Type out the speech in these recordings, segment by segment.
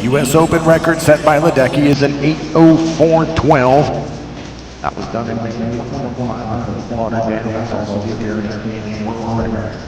U.S. Open record set by Ledecky is an 8:04.12. That was done in Lauderdale. That's also the American world record.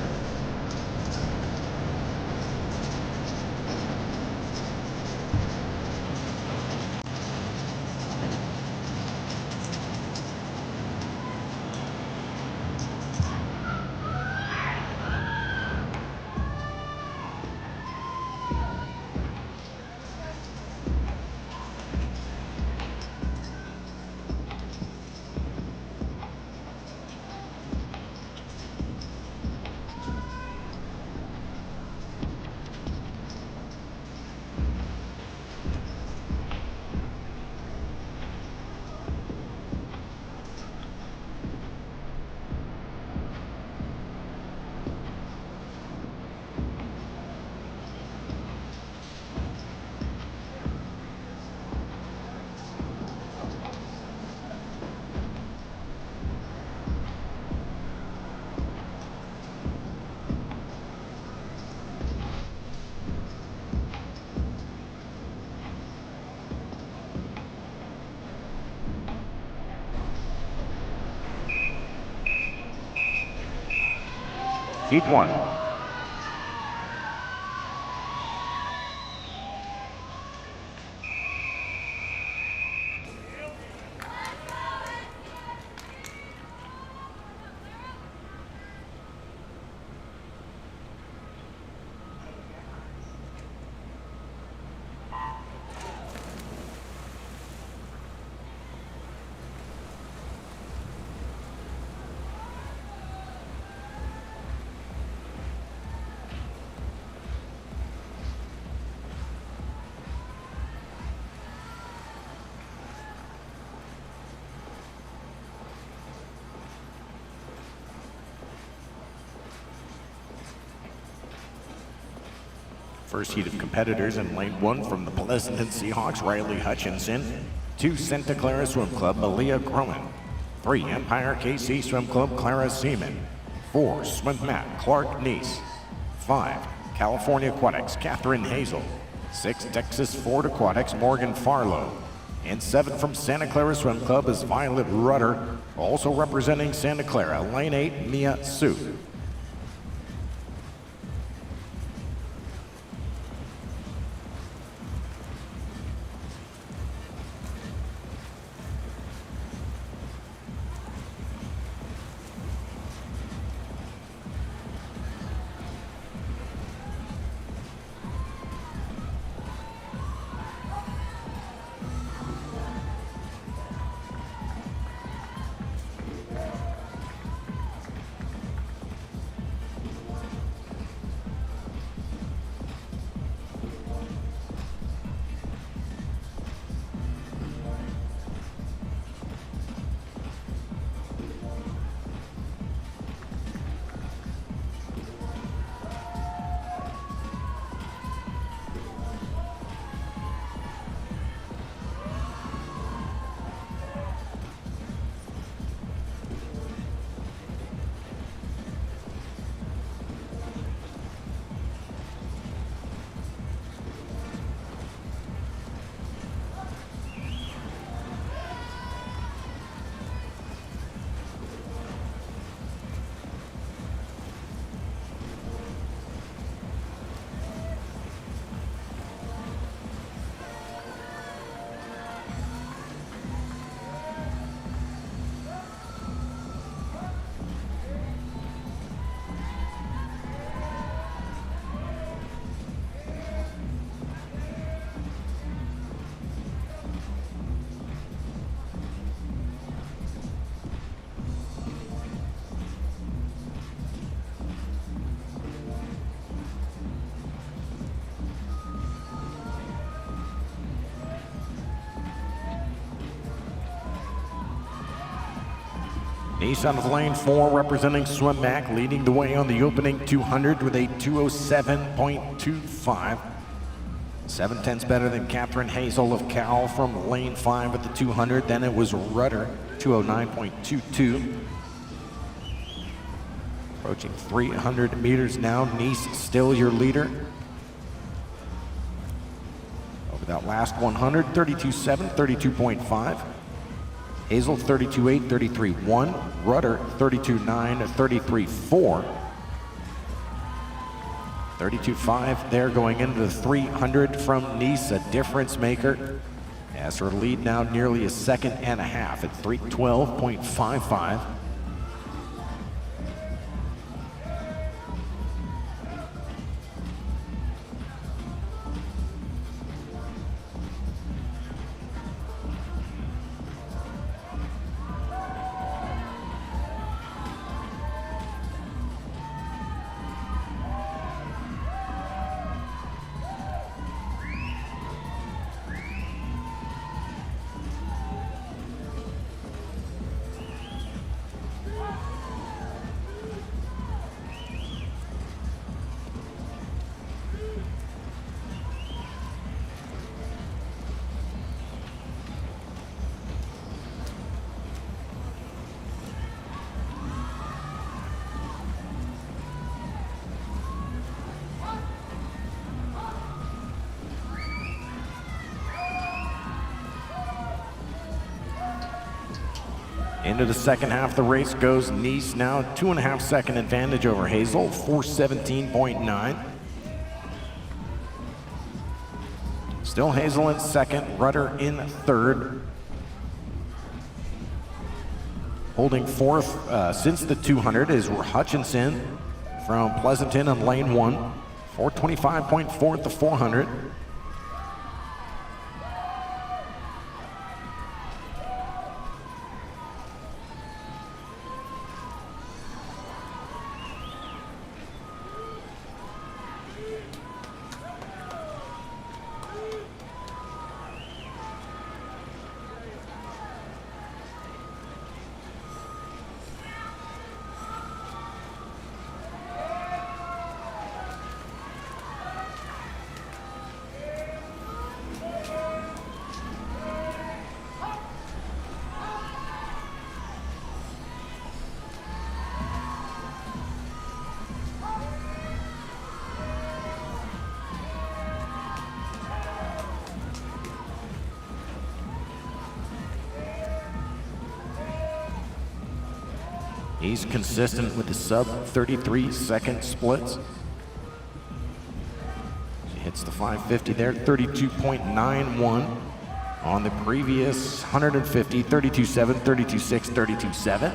Heat 1. First heat of competitors in lane 1 from the Pleasanton Seahawks, Riley Hutchinson. 2, Santa Clara Swim Club, Malia Groen. 3, Empire KC Swim Club, Clara Seaman. 4, Swim Mat, Clark Neese. 5, California Aquatics, Catherine Hazel. 6, Texas Ford Aquatics, Morgan Farlow. And 7 from Santa Clara Swim Club is Violet Rudder, also representing Santa Clara, lane 8, Mia Su. Neese out of lane 4 representing Swim Mac, leading the way on the opening 200 with a 2:07.25. 7/10ths better than Catherine Hazel of Cal from lane 5 at the 200. Then it was Rudder, 2:09.22. Approaching 300 meters now. Neese still your leader. Over that last 100, 32.7, 32.5. Hazel 32.8, 33.1. Rudder 32.9, 33.4. 32.5 there going into the 300 from Nice, a difference maker. As her lead now nearly a second and a half at 3:12.55. Into the second half of the race goes Nice, now 2.5 second advantage over Hazel, 4:17.9. Still Hazel in second, Rudder in third. Holding fourth since the 200 is Hutchinson from Pleasanton on lane 1, 4:25.4 at the 400. He's consistent with the sub 33 second splits. She hits the 550 there, 32.91 on the previous 150, 32.7, 32.6, 32.7.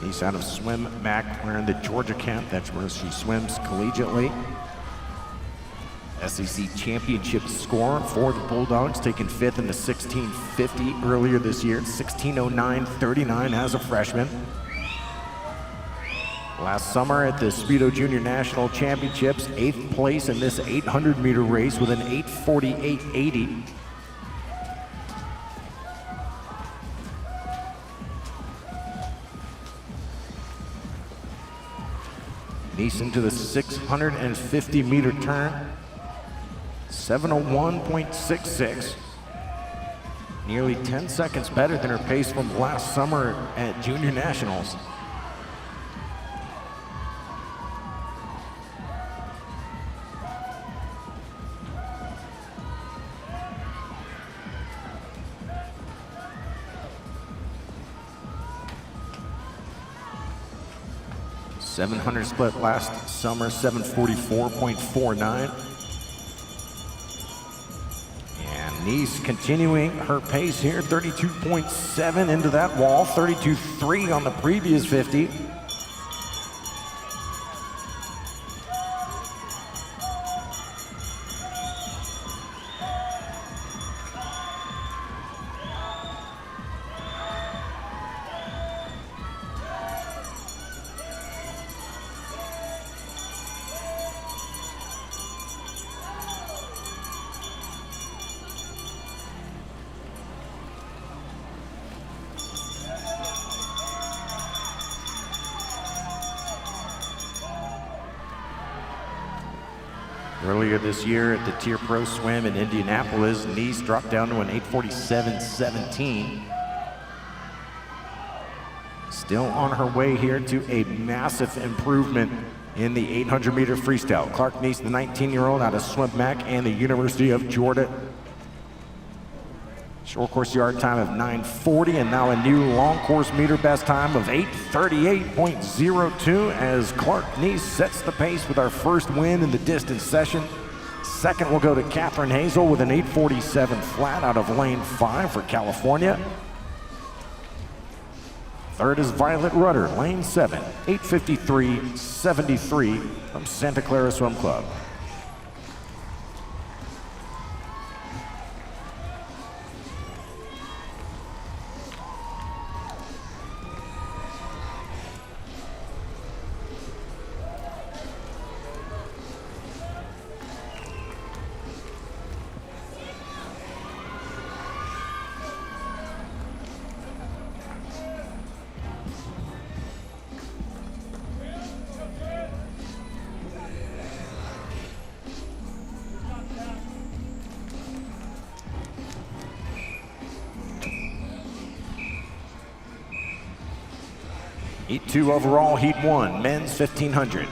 He's out of Swim Mac wearing the Georgia cap. That's where she swims collegiately. SEC championship score for the Bulldogs, taking fifth in the 1650 earlier this year. 16:09.39 as a freshman. Last summer at the Speedo Junior National Championships, 8th place in this 800-meter race with an 8:48.80. Nice into the 650-meter turn, 7:01.66. Nearly 10 seconds better than her pace from last summer at Junior Nationals. .700 split last summer, 7:44.49. And Nice continuing her pace here, 32.7 into that wall, 32.3 on the previous 50. Earlier this year at the Tier Pro Swim in Indianapolis, Nice dropped down to an 8:47.17. Still on her way here to a massive improvement in the 800-meter freestyle. Clark Nice, the 19-year-old out of Swim Mac and the University of Georgia. Short course yard time of 9:40, and now a new long course meter best time of 8:38.02 as Clark Nice sets the pace with our first win in the distance session. Second will go to Catherine Hazel with an 8:47 flat out of lane 5 for California. Third is Violet Rudder, lane 7, 8:53.73 from Santa Clara Swim Club. Heat 2 overall, Heat 1, men's 1500.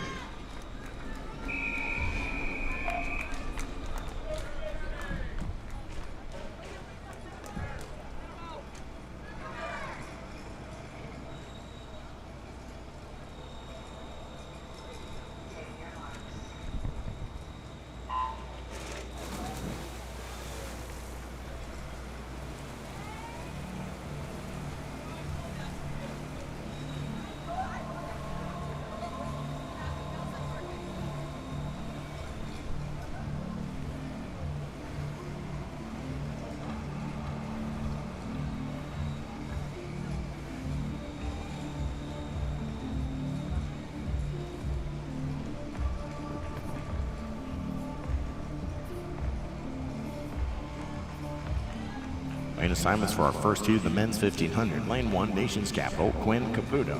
Lane assignments for our first heat of the men's 1500. Lane 1, Nation's Capital, Quinn Caputo.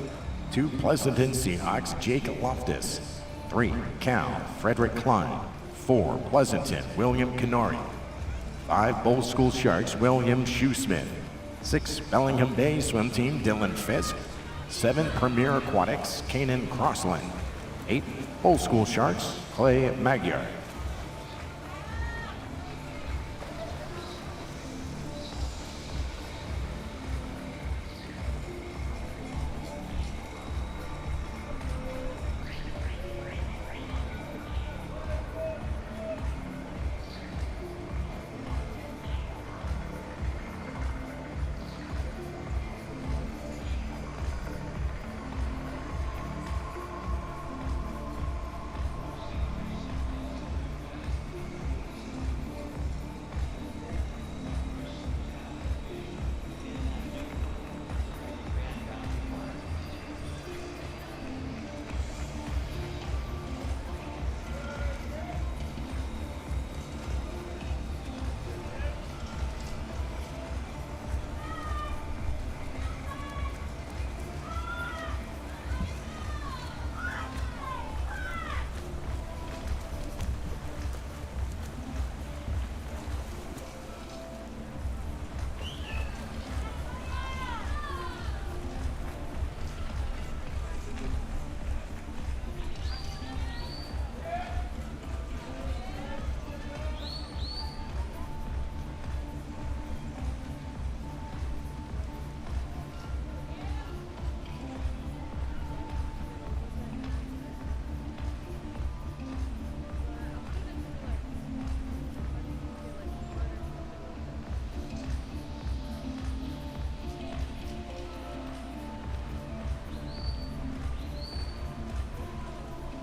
2, Pleasanton Seahawks, Jake Loftus. 3, Cal, Frederick Klein. 4, Pleasanton, William Canary. 5, Bowl School Sharks, William Shoesmith. 6, Bellingham Bay Swim Team, Dylan Fisk. 7, Premier Aquatics, Kanan Crossland. 8, Bowl School Sharks, Clay Magyar.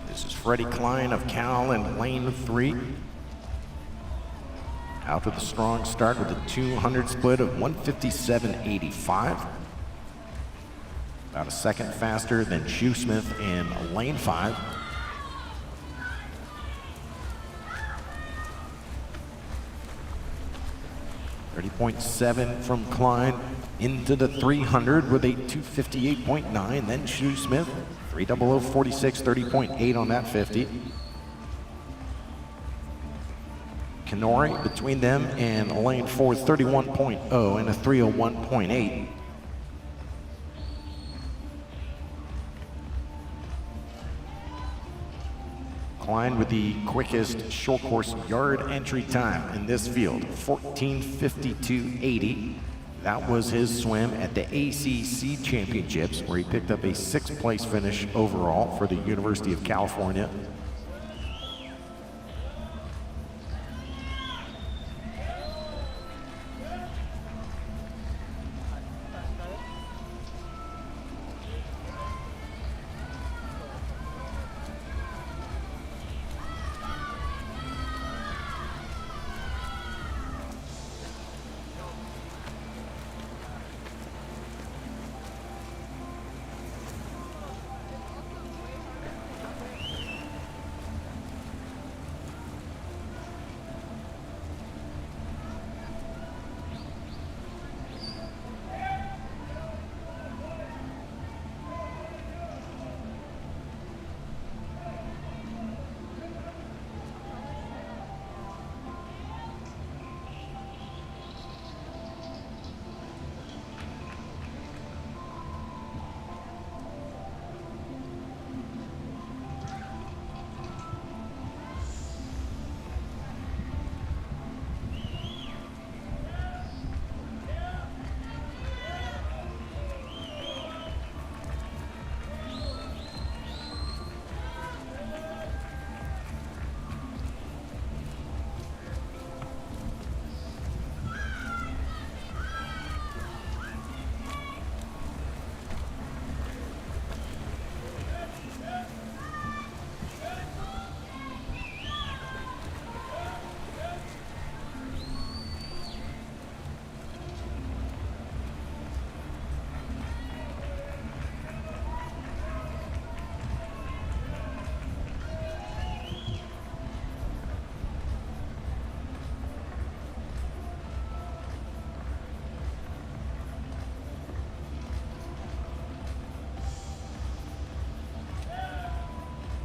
This is Freddie Klein of Cal in lane 3. Out with a strong start with a 200 split of 157.85. About a second faster than Shoesmith in lane 5. .7 from Klein into the 300 with a 258.9. Then Shoesmith, 3:00:46, 30.8 on that 50. Canori between them and lane 4, 31.0 and a 301.8. Klein with the quickest short course yard entry time in this field, 14:52.80. That was his swim at the ACC Championships, where he picked up a 6th place finish overall for the University of California.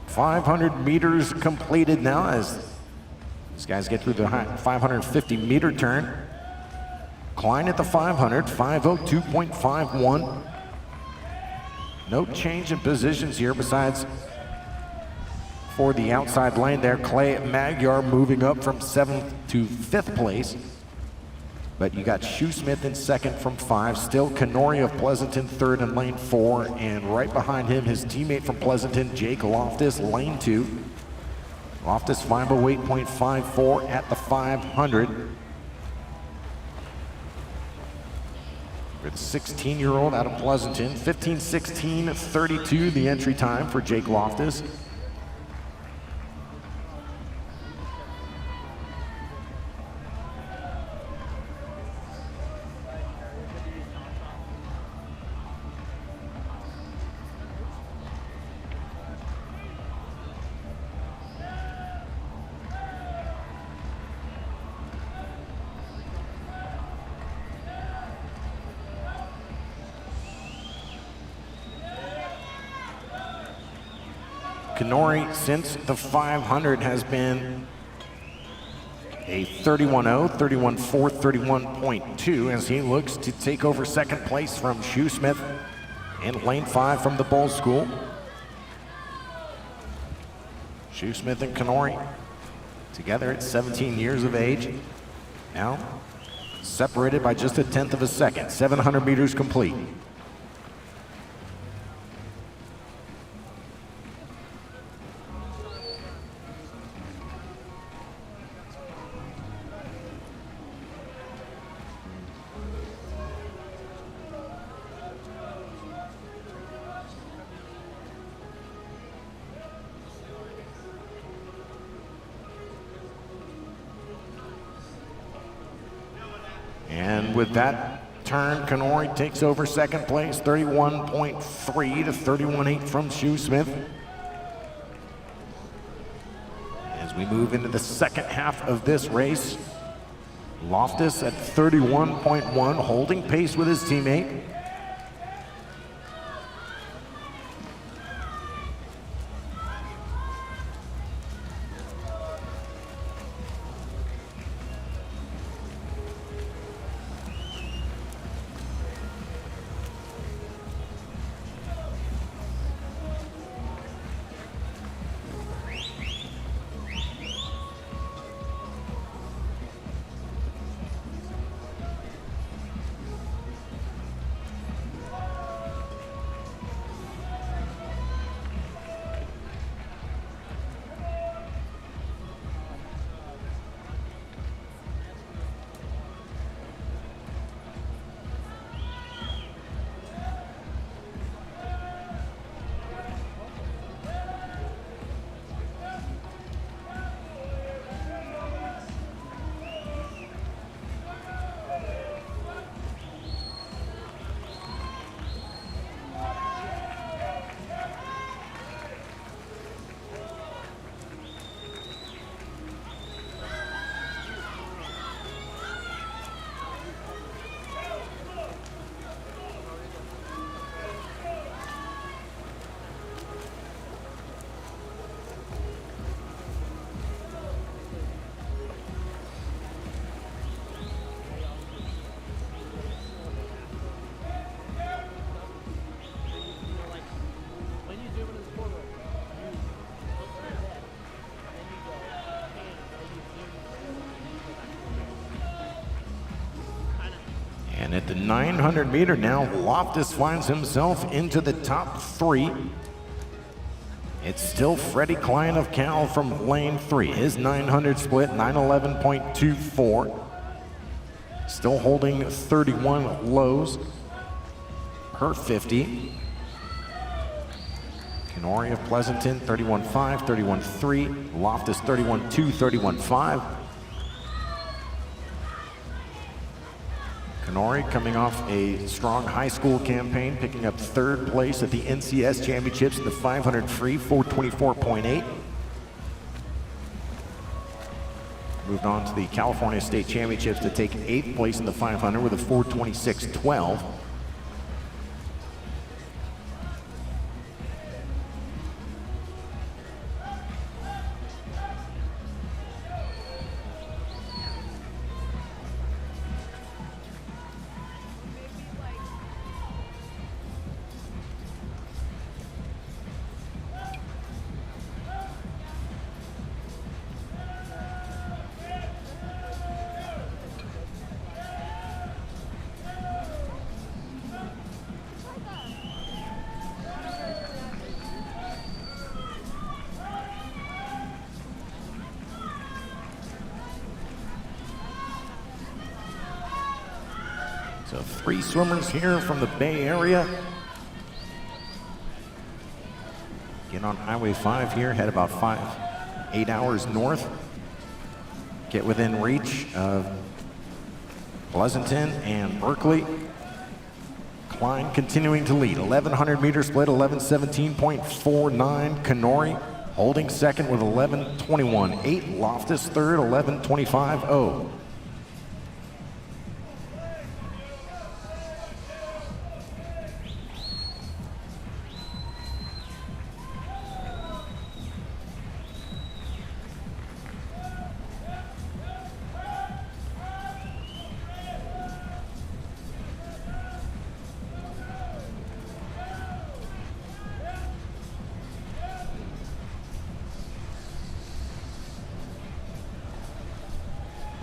.500 meters completed now as these guys get through the 550-meter turn. Klein at the 500, 5:02.51. No change in positions here besides for the outside lane there. Clay Magyar moving up from 7th to 5th place. But you got Shoesmith in 2nd from 5. Still Canori of Pleasanton 3rd in lane 4. And right behind him, his teammate from Pleasanton, Jake Loftus, lane 2. Loftus 5:08.54 at the 500. For the 16-year-old out of Pleasanton, 15:16.32 the entry time for Jake Loftus. Canori since the 500 has been a 31.0, 31.4, 31.2 as he looks to take over 2nd place from Shoesmith in lane 5 from the Bull School. Shoesmith and Canori together at 17 years of age. Now separated by just 1/10 of a second. 700 meters complete. And with that turn, Canori takes over 2nd place, 31.3 to 31.8 from Shoesmith. As we move into the 2nd half of this race, Loftus at 31.1, holding pace with his teammate. at the 900 meter now, Loftus finds himself into the top 3. It's still Freddie Klein of Cal from lane 3. His 900 split, 9:11.24. Still holding 31 lows per 50. Kenori of Pleasanton, 31.5, 31.3. Loftus, 31.2, 31.5. Kenori coming off a strong high school campaign, picking up 3rd place at the NCS Championships in the 500 free, 424.8. Moved on to the California State Championships to take 8th place in the 500 with a 426.12. So 3 swimmers here from the Bay Area. Get on Highway 5 here, head about 8 hours north. Get within reach of Pleasanton and Berkeley. Klein continuing to lead, 1100 meter split, 11:17.49. Kenori holding second with 11:21.8. Loftus third, 11:25.0.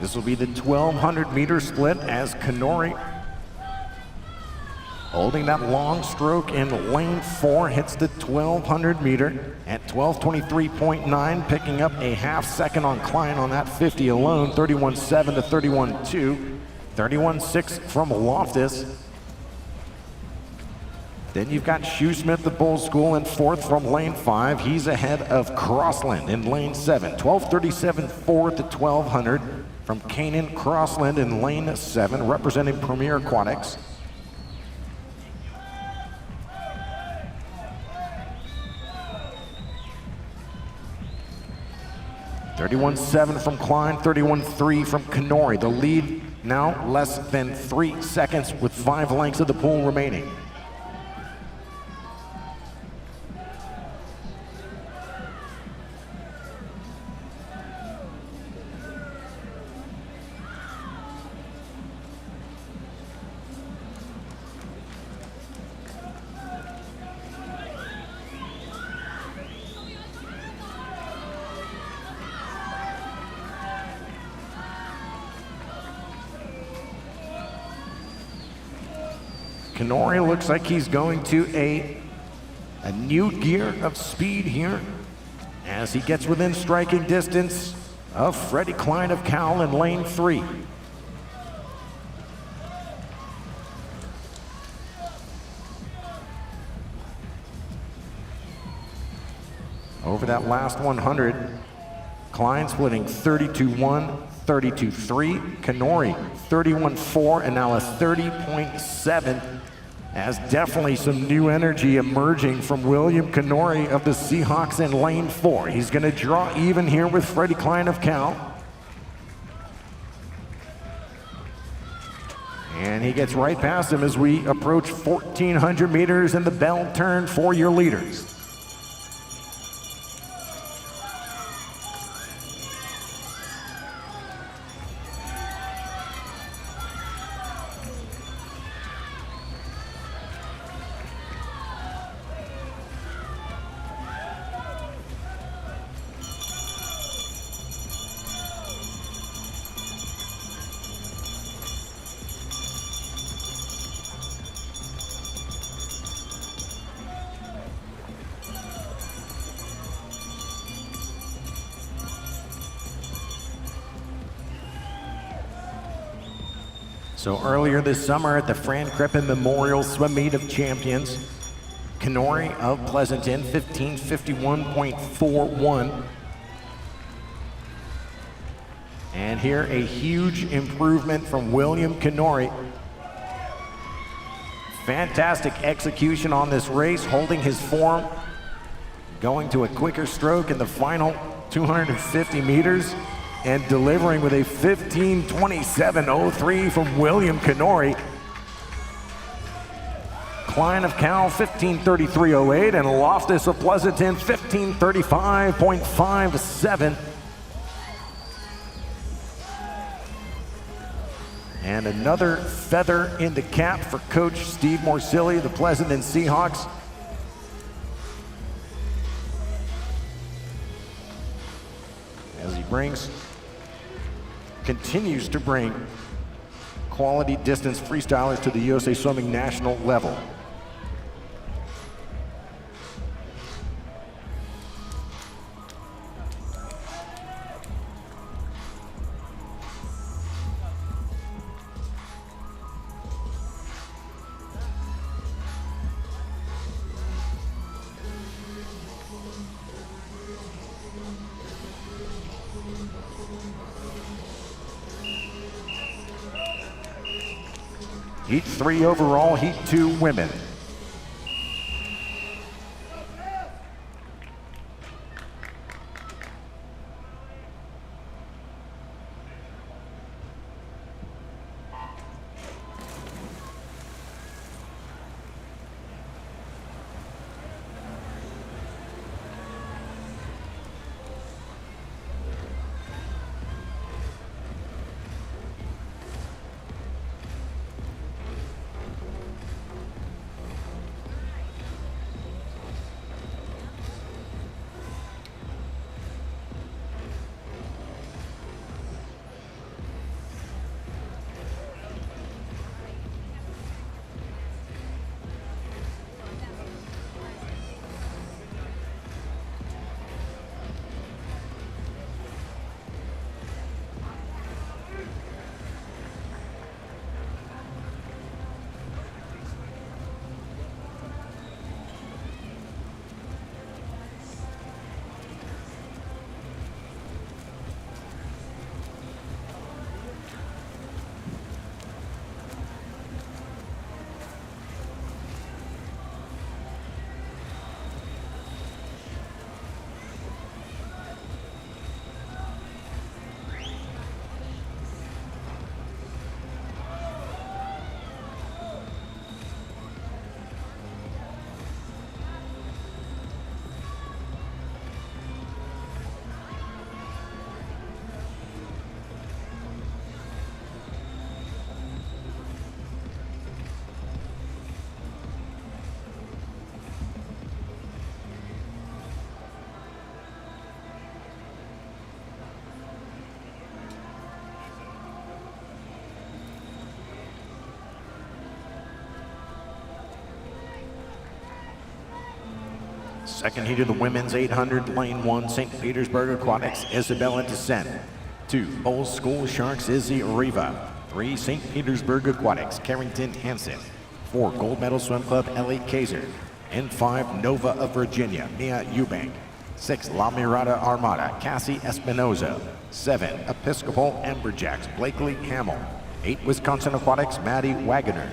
This will be the 1200 meter split as Kenori, holding that long stroke in lane 4, hits the 1200 meter at 12:23.9, picking up a half second on Klein on that 50 alone, 31.7 to 31.2, 31.6 from Loftus. Then you've got Shoesmith, the Bull School, in 4th from lane 5. He's ahead of Crossland in lane 7, 12:37.4 to 1200. From Canaan Crossland in lane 7, representing Premier Aquatics. (31.7) from Klein, 31.3 from Kenori. The lead now less than 3 seconds with 5 lengths of the pool remaining. Kenori looks like he's going to a new gear of speed here as he gets within striking distance of Freddie Klein of Cal in lane 3. Over that last 100, Klein splitting 32.1, 32.3, Kenori 31.4, and now a 30.7, as definitely some new energy emerging from William Kenori of the Seahawks in lane 4. He's going to draw even here with Freddie Klein of Cal. And he gets right past him as we approach 1,400 meters in the bell turn for your leaders. So earlier this summer at the Fran Crippen Memorial Swim Meet of Champions, Kenori of Pleasanton, 15:51.41. And here a huge improvement from William Kenori. Fantastic execution on this race, holding his form, going to a quicker stroke in the final 250 meters, and delivering with a 15:27.03 from William Kenori. Klein of Cal, 15:33.08, and Loftus of Pleasanton, 15:35.57. And another feather in the cap for Coach Steve Morsilli, the Pleasanton Seahawks. As he continues to bring quality distance freestylers to the USA Swimming national level. Heat 3 overall, Heat 2 women. Second heat of the women's 800, lane 1, St. Petersburg Aquatics, Isabella Descent. 2, Bowles School Sharks, Izzy Riva. 3, St. Petersburg Aquatics, Carrington Hansen. 4, Gold Medal Swim Club, Ellie Kaiser. And 5, Nova of Virginia, Mia Eubank. 6, La Mirada Armada, Cassie Espinoza. 7, Episcopal Amberjacks, Blakely Hamill. 8, Wisconsin Aquatics, Maddie Wagoner.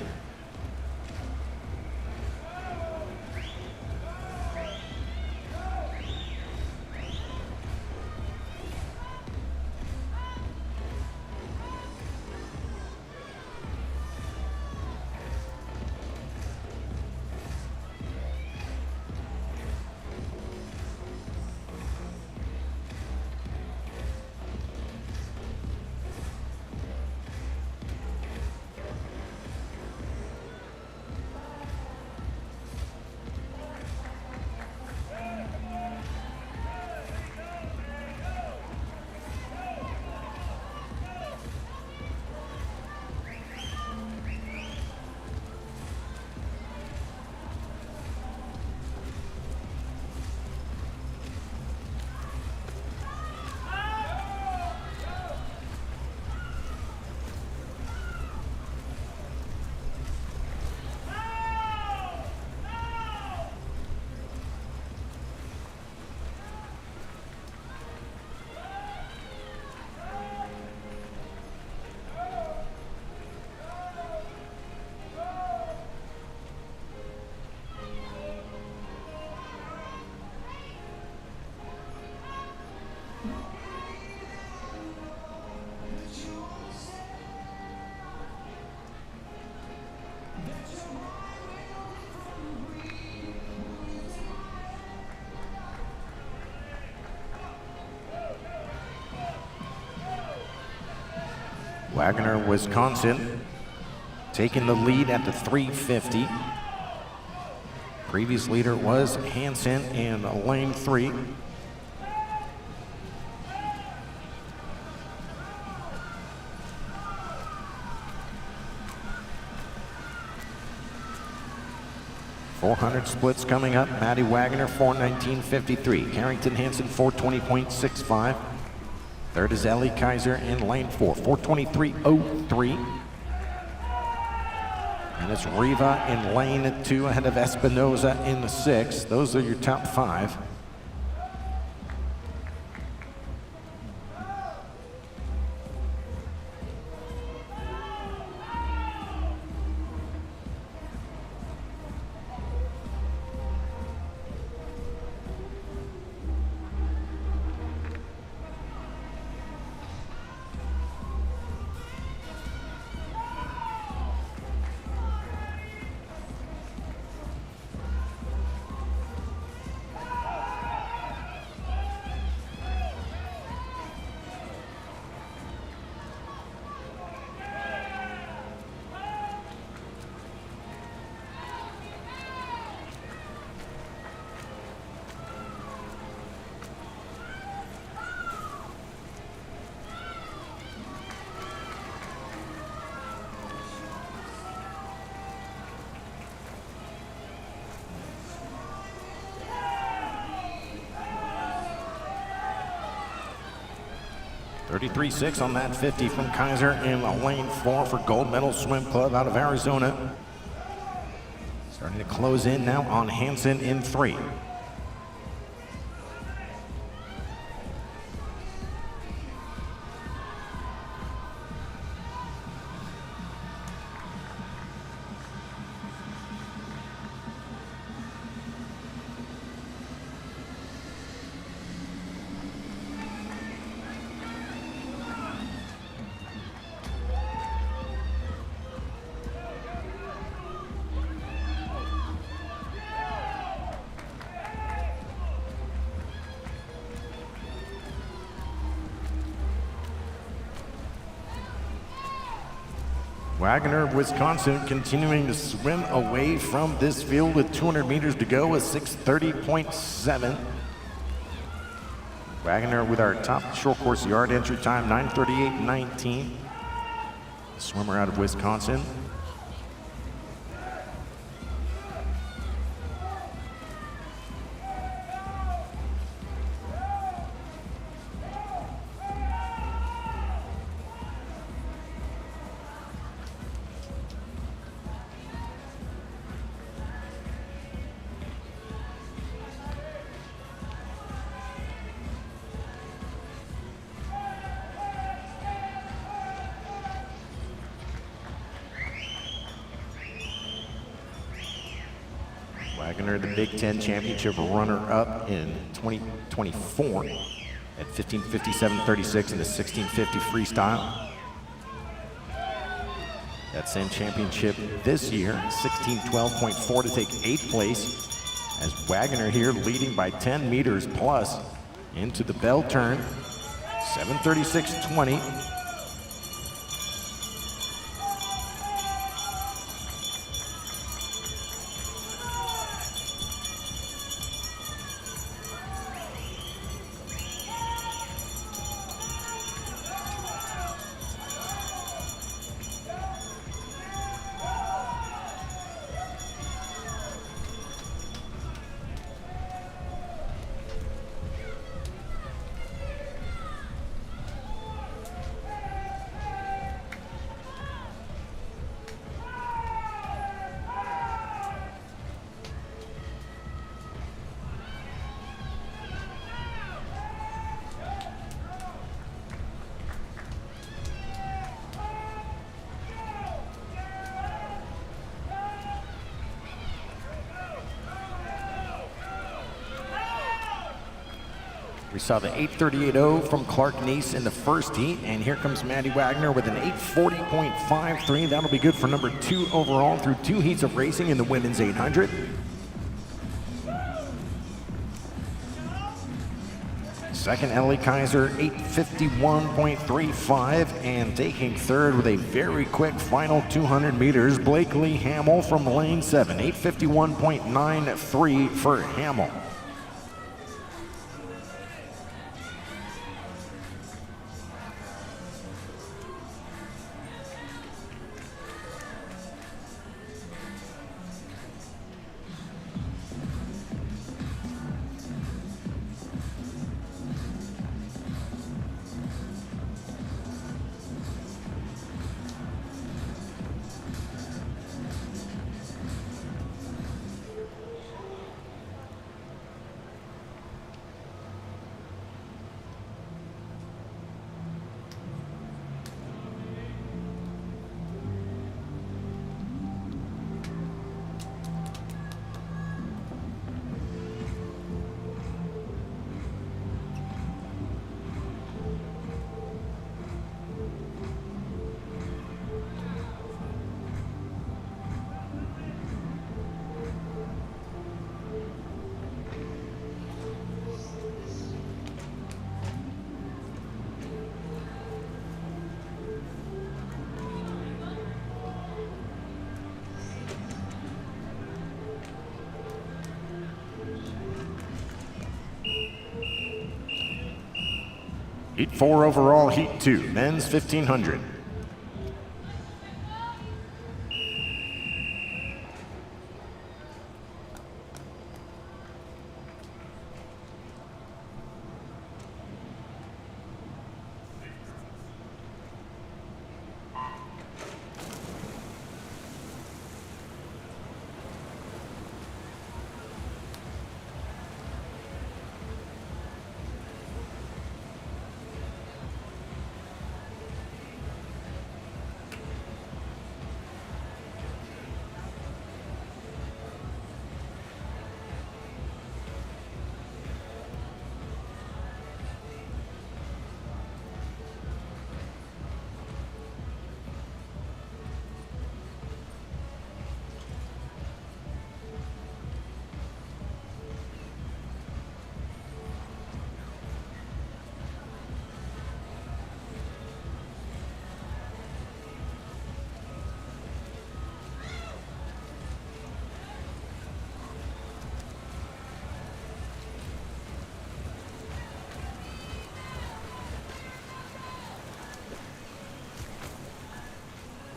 Wagner, Wisconsin, taking the lead at the 350. Previous leader was Hansen in lane 3. .400 splits coming up. Maddie Wagner, 4:19.53. Carrington Hansen, 4:20.65. Third is Ellie Kaiser in lane 4, 4:23.03. And it's Riva in lane 2 ahead of Espinoza in the 6. Those are your top 5. .33.6 on that 50 from Kaiser in lane 4 for Gold Medal Swim Club out of Arizona. Starting to close in now on Hansen in 3. Wagner of Wisconsin continuing to swim away from this field with 200 meters to go with 6:30.7. Wagner with our top short course yard entry time, 9:38.19. Swimmer out of Wisconsin. Wagner, the Big Ten Championship runner-up in 2024 at 15:57.36 in the 16:50 freestyle. That same championship this year, 16:12.4 to take 8th place, as Wagner here leading by 10 meters plus into the bell turn, 7:36.20. We saw the 8:38.0 from Clark Neese in the first heat, and here comes Maddie Wagner with an 8:40.53. That'll be good for number 2 overall through 2 heats of racing in the women's 800. Second, Ellie Kaiser, 8:51.35. And taking third with a very quick final 200 meters, Blakely Hamill from lane 7, 8:51.93 for Hamill. Heat 4 overall, Heat 2, men's 1500.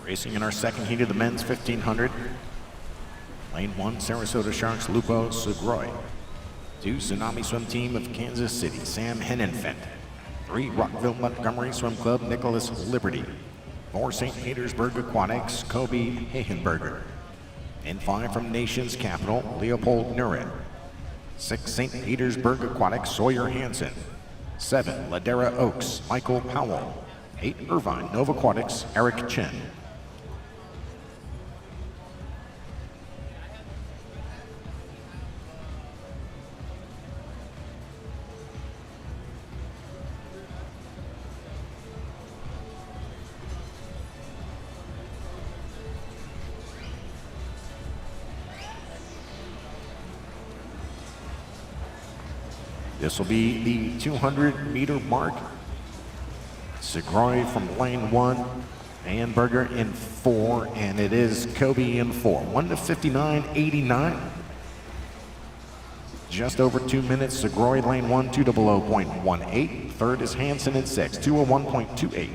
Racing in our second heat of the men's 1500. Lane 1, Sarasota Sharks, Lupo Segroy. 2, Tsunami Swim Team of Kansas City, Sam Hennenfent. 3, Rockville Montgomery Swim Club, Nicholas Liberty. 4, St. Petersburg Aquatics, Kobe Hahenberger. And 5 from Nation's Capital, Leopold Nurin. 6, St. Petersburg Aquatics, Sawyer Hansen. 7, Ladera Oaks, Michael Powell. 8, Irvine Nova Aquatics, Eric Chen. This will be the 200-meter mark. Segroy from lane 1, Hahenberger in 4, and it is Kobe in 4. 1:59.89. Just over 2 minutes. Segroy lane 1, 2:00.18. Third is Hansen in 6, 2:01.28.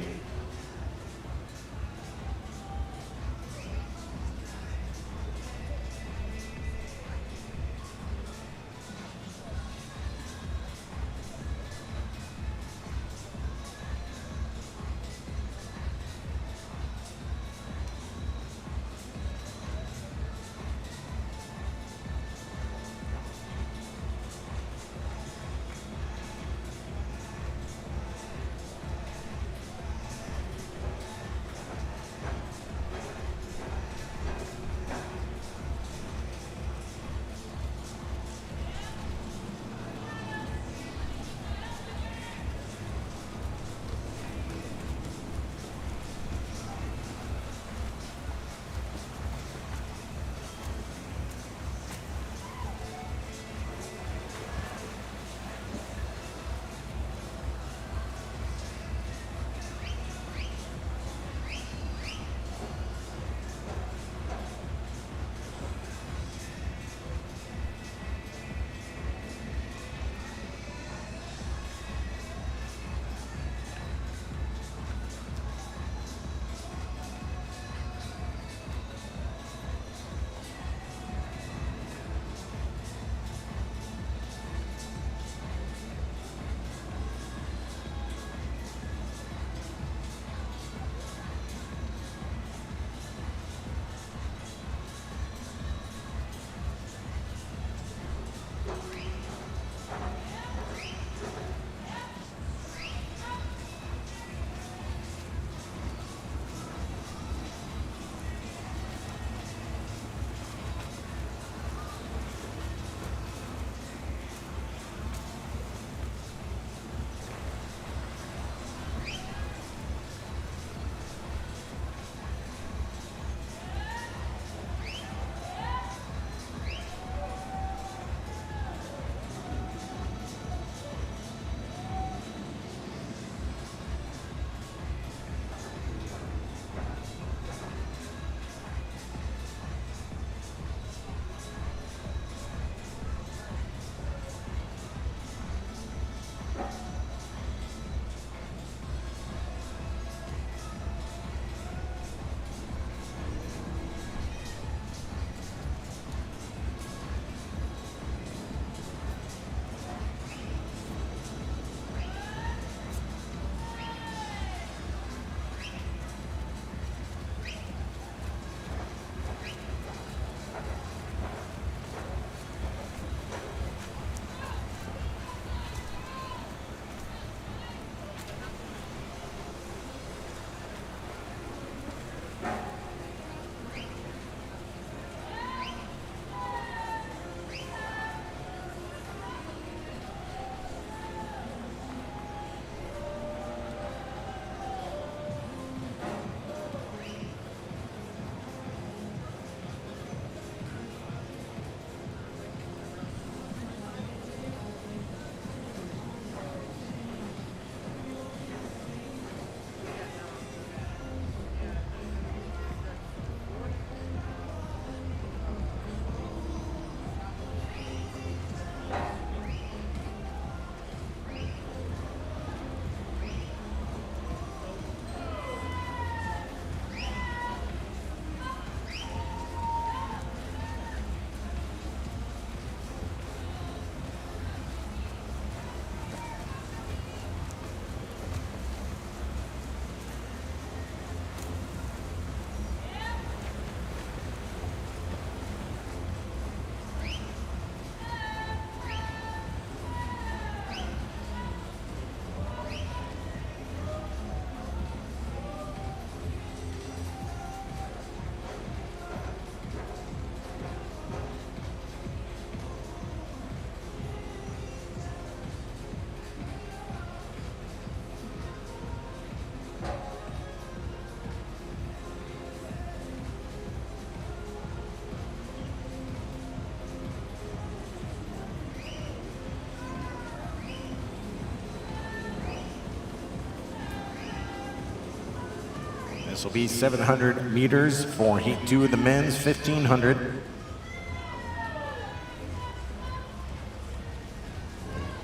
This will be 700 meters for Heat 2 of the men's 1500.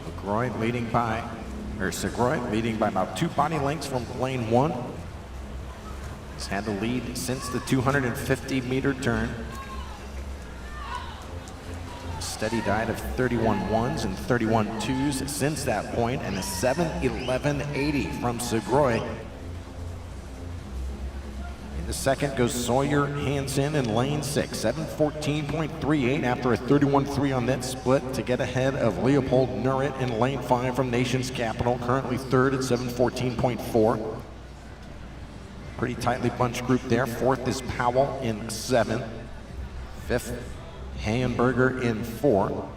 Segroy leading by about 2 body lengths from lane 1. He's had the lead since the 250-meter turn. Steady diet of 31 ones and 31 twos since that point, and a 7:11.80 from Segroy. In the second goes Sawyer Hansen in lane 6, 7:14.38 after a 31.3 on that split to get ahead of Leopold Nurit in lane 5 from Nation's Capital, currently third at 7:14.4. Pretty tightly bunched group there. Fourth is Powell in 7. Fifth, Hamburger in 4.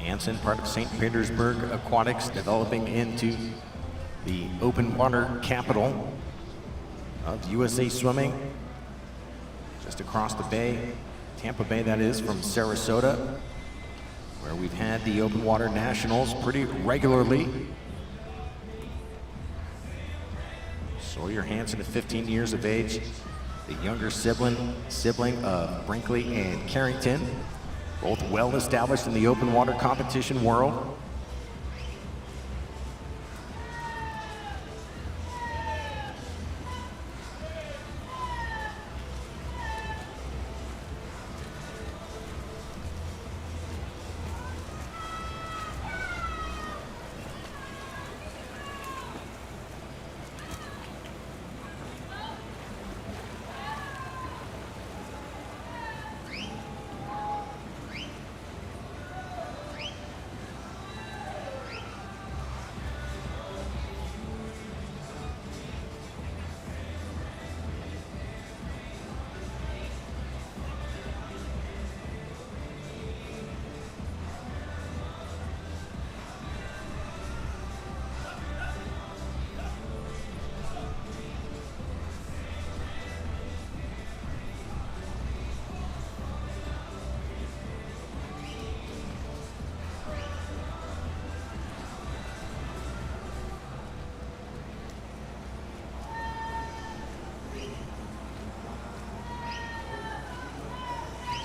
Hansen, part of St. Petersburg Aquatics, developing into the open water capital of USA Swimming. Just across the bay, Tampa Bay that is, from Sarasota, where we've had the open water nationals pretty regularly. Sawyer Hansen at 15 years of age, the younger sibling of Brinkley and Carrington. Both well established in the open water competition world.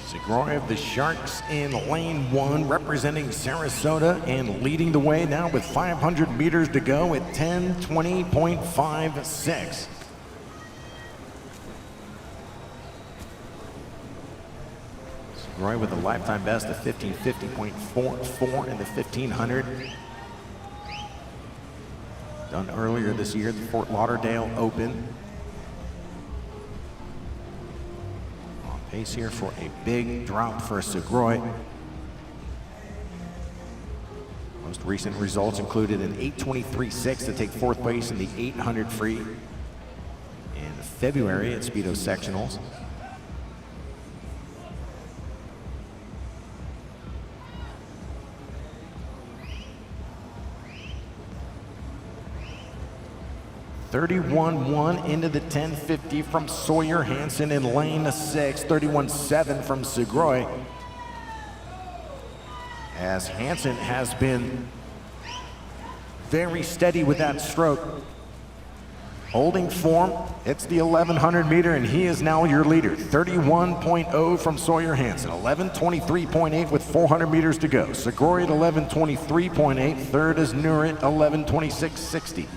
Segroy of the Sharks in lane 1, representing Sarasota and leading the way now with 500 meters to go at 10:20.56. Segroy with a lifetime best of 15:50.44 in the 1500. Done earlier this year at the Fort Lauderdale Open. Pace here for a big drop for Segroy. Most recent results included an 8:23.6 to take 4th place in the 800 free in February at Speedo Sectionals. (31.1) into the 10:50 from Sawyer Hansen in lane 6. 31.7 from Segroy. As Hansen has been very steady with that stroke. Holding form, it's the 1100 meter, and he is now your leader. 31.0 from Sawyer Hansen. 11:23.8 with 400 meters to go. Segroy at 11:23.8. Third is Nurit, 11:26.60.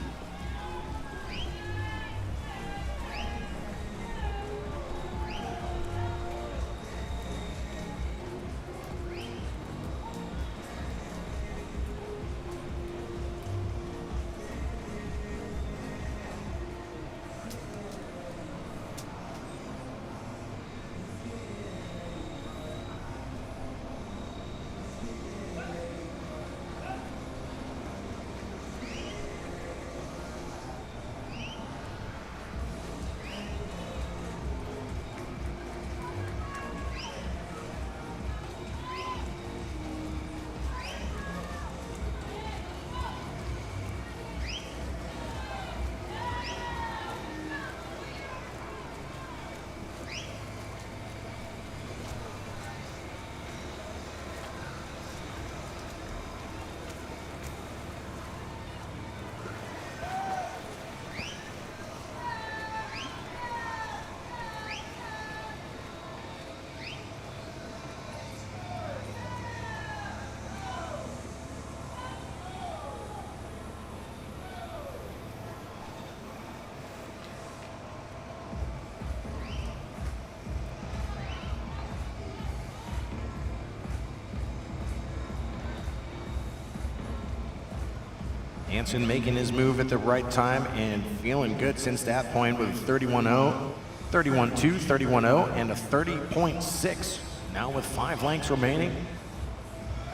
Hansen making his move at the right time and feeling good since that point with 31-0, 31-2, 31-0, and a 30.6. Now with 5 lengths remaining,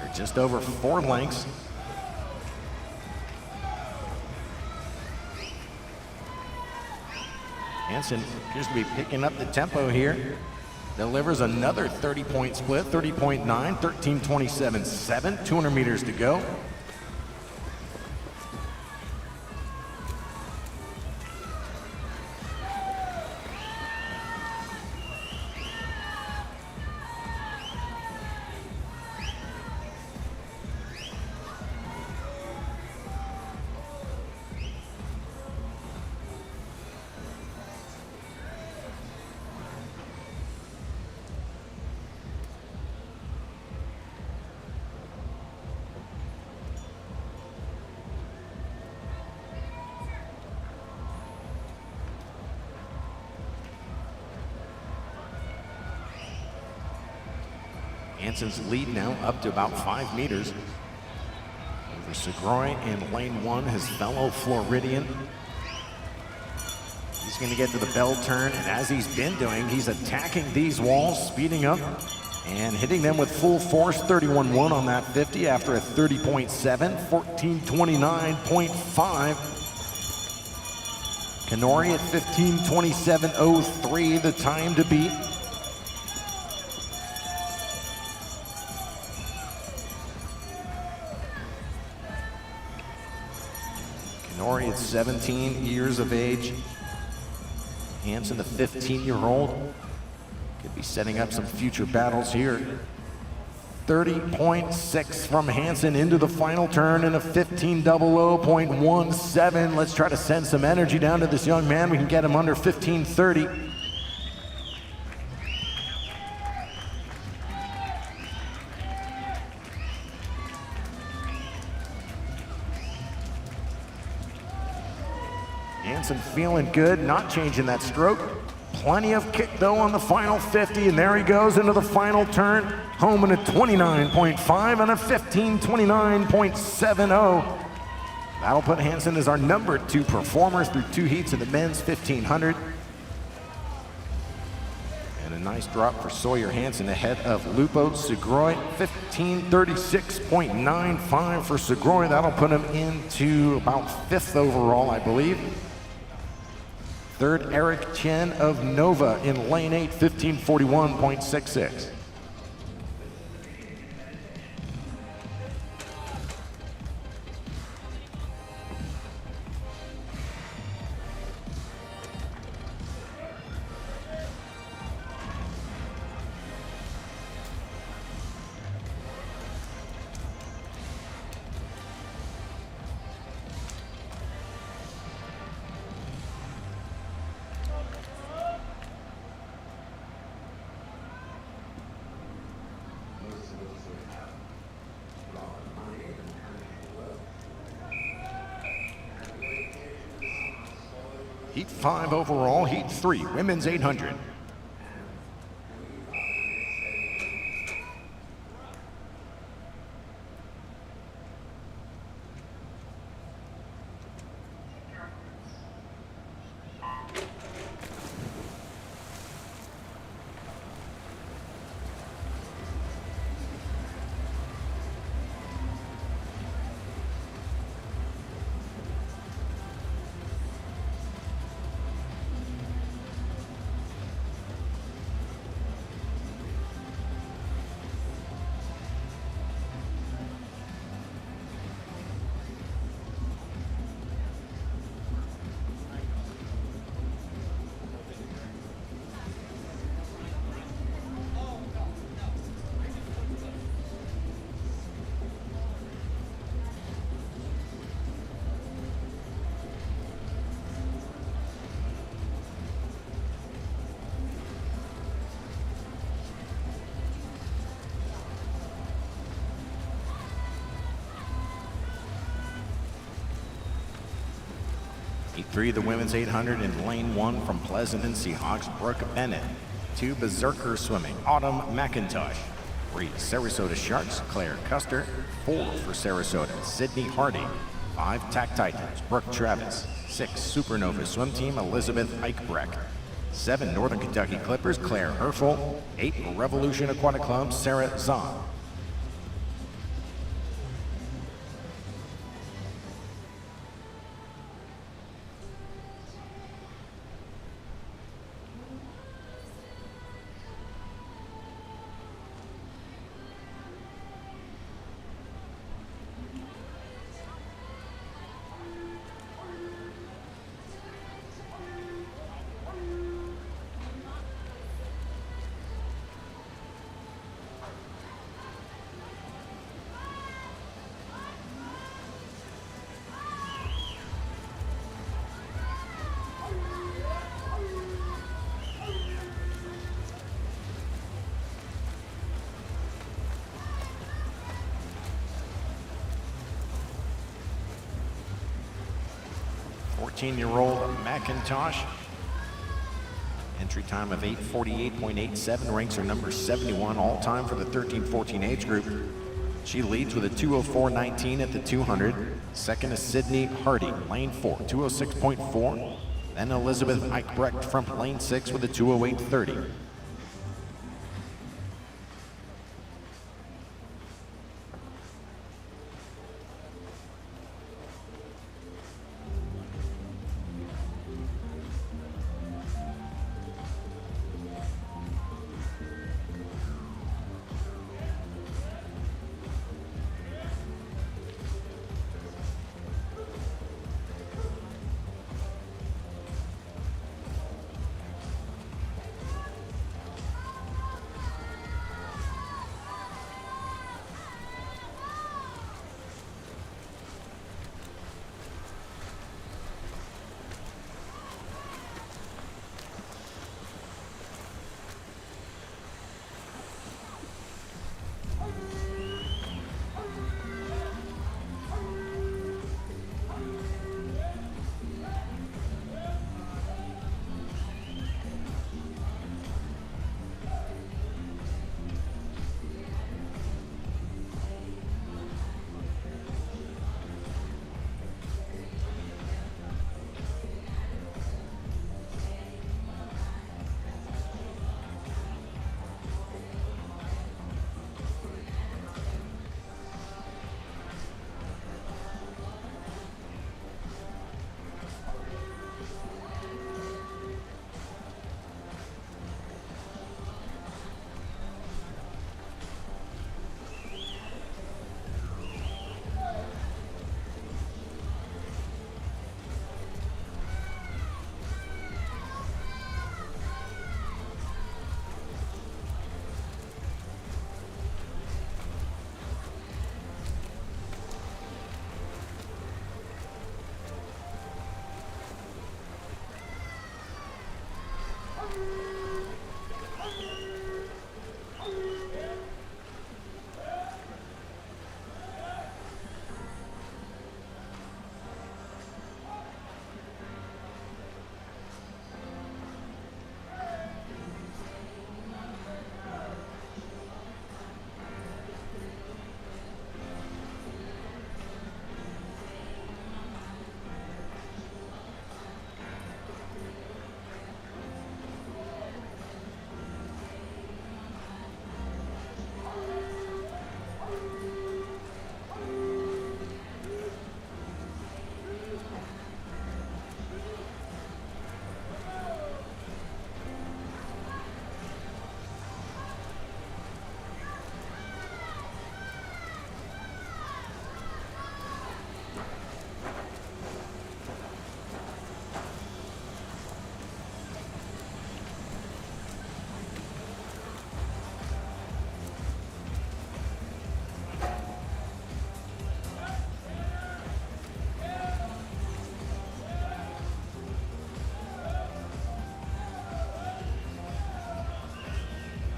or just over 4 lengths. Hansen appears to be picking up the tempo here. Delivers another 30-point split, 30.9, 13.27.7, 200 meters to go. Hansen's lead now up to about 5 meters. Over Segroy in lane 1, his fellow Floridian. He's going to get to the bell turn, and as he's been doing, he's attacking these walls, speeding up and hitting them with full force. 31-1 on that 50 after a 30.7, 14.29.5. Canori at 15.27.03, the time to beat. Canori at 17 years of age. Hansen, the 15-year-old, could be setting up some future battles here. 30.6 from Hansen into the final turn and a 15.00.17. Let's try to send some energy down to this young man. We can get him under 15:30. Hansen feeling good, not changing that stroke. Plenty of kick though on the final 50, and there he goes into the final turn, home in a 29.5 and a 15.29.70. That'll put Hansen as our number 2 performer through 2 heats in the men's 1500. And a nice drop for Sawyer Hansen ahead of Lupo Segroy. 15.36.95 for Segroy. That'll put him into about 5th overall, I believe. 3rd, Eric Chen of Nova in lane 8, 15.41.66. Heat 5 overall, Heat 3, women's 800. Heat 3, the women's 800 in lane 1 from Pleasant and Seahawks, Brooke Bennett. 2, Berserker Swimming, Autumn McIntosh. 3, Sarasota Sharks, Claire Custer. 4 for Sarasota, Sydney Hardy. 5 Tack Titans, Brooke Travis. 6 Supernova Swim Team, Elizabeth Eichbrecht. 7 Northern Kentucky Clippers, Claire Herfel. 8 Revolution Aquatic Club, Sarah Zahn. Year-old McIntosh. Entry time of 8:48.87, ranks her number 71 all-time for the 13-14 age group. She leads with a 2:04.19 at the 200. Second is Sydney Hardy, lane 4, 2:06.4. Then Elizabeth Eichbrecht from lane 6 with a 2:08.30.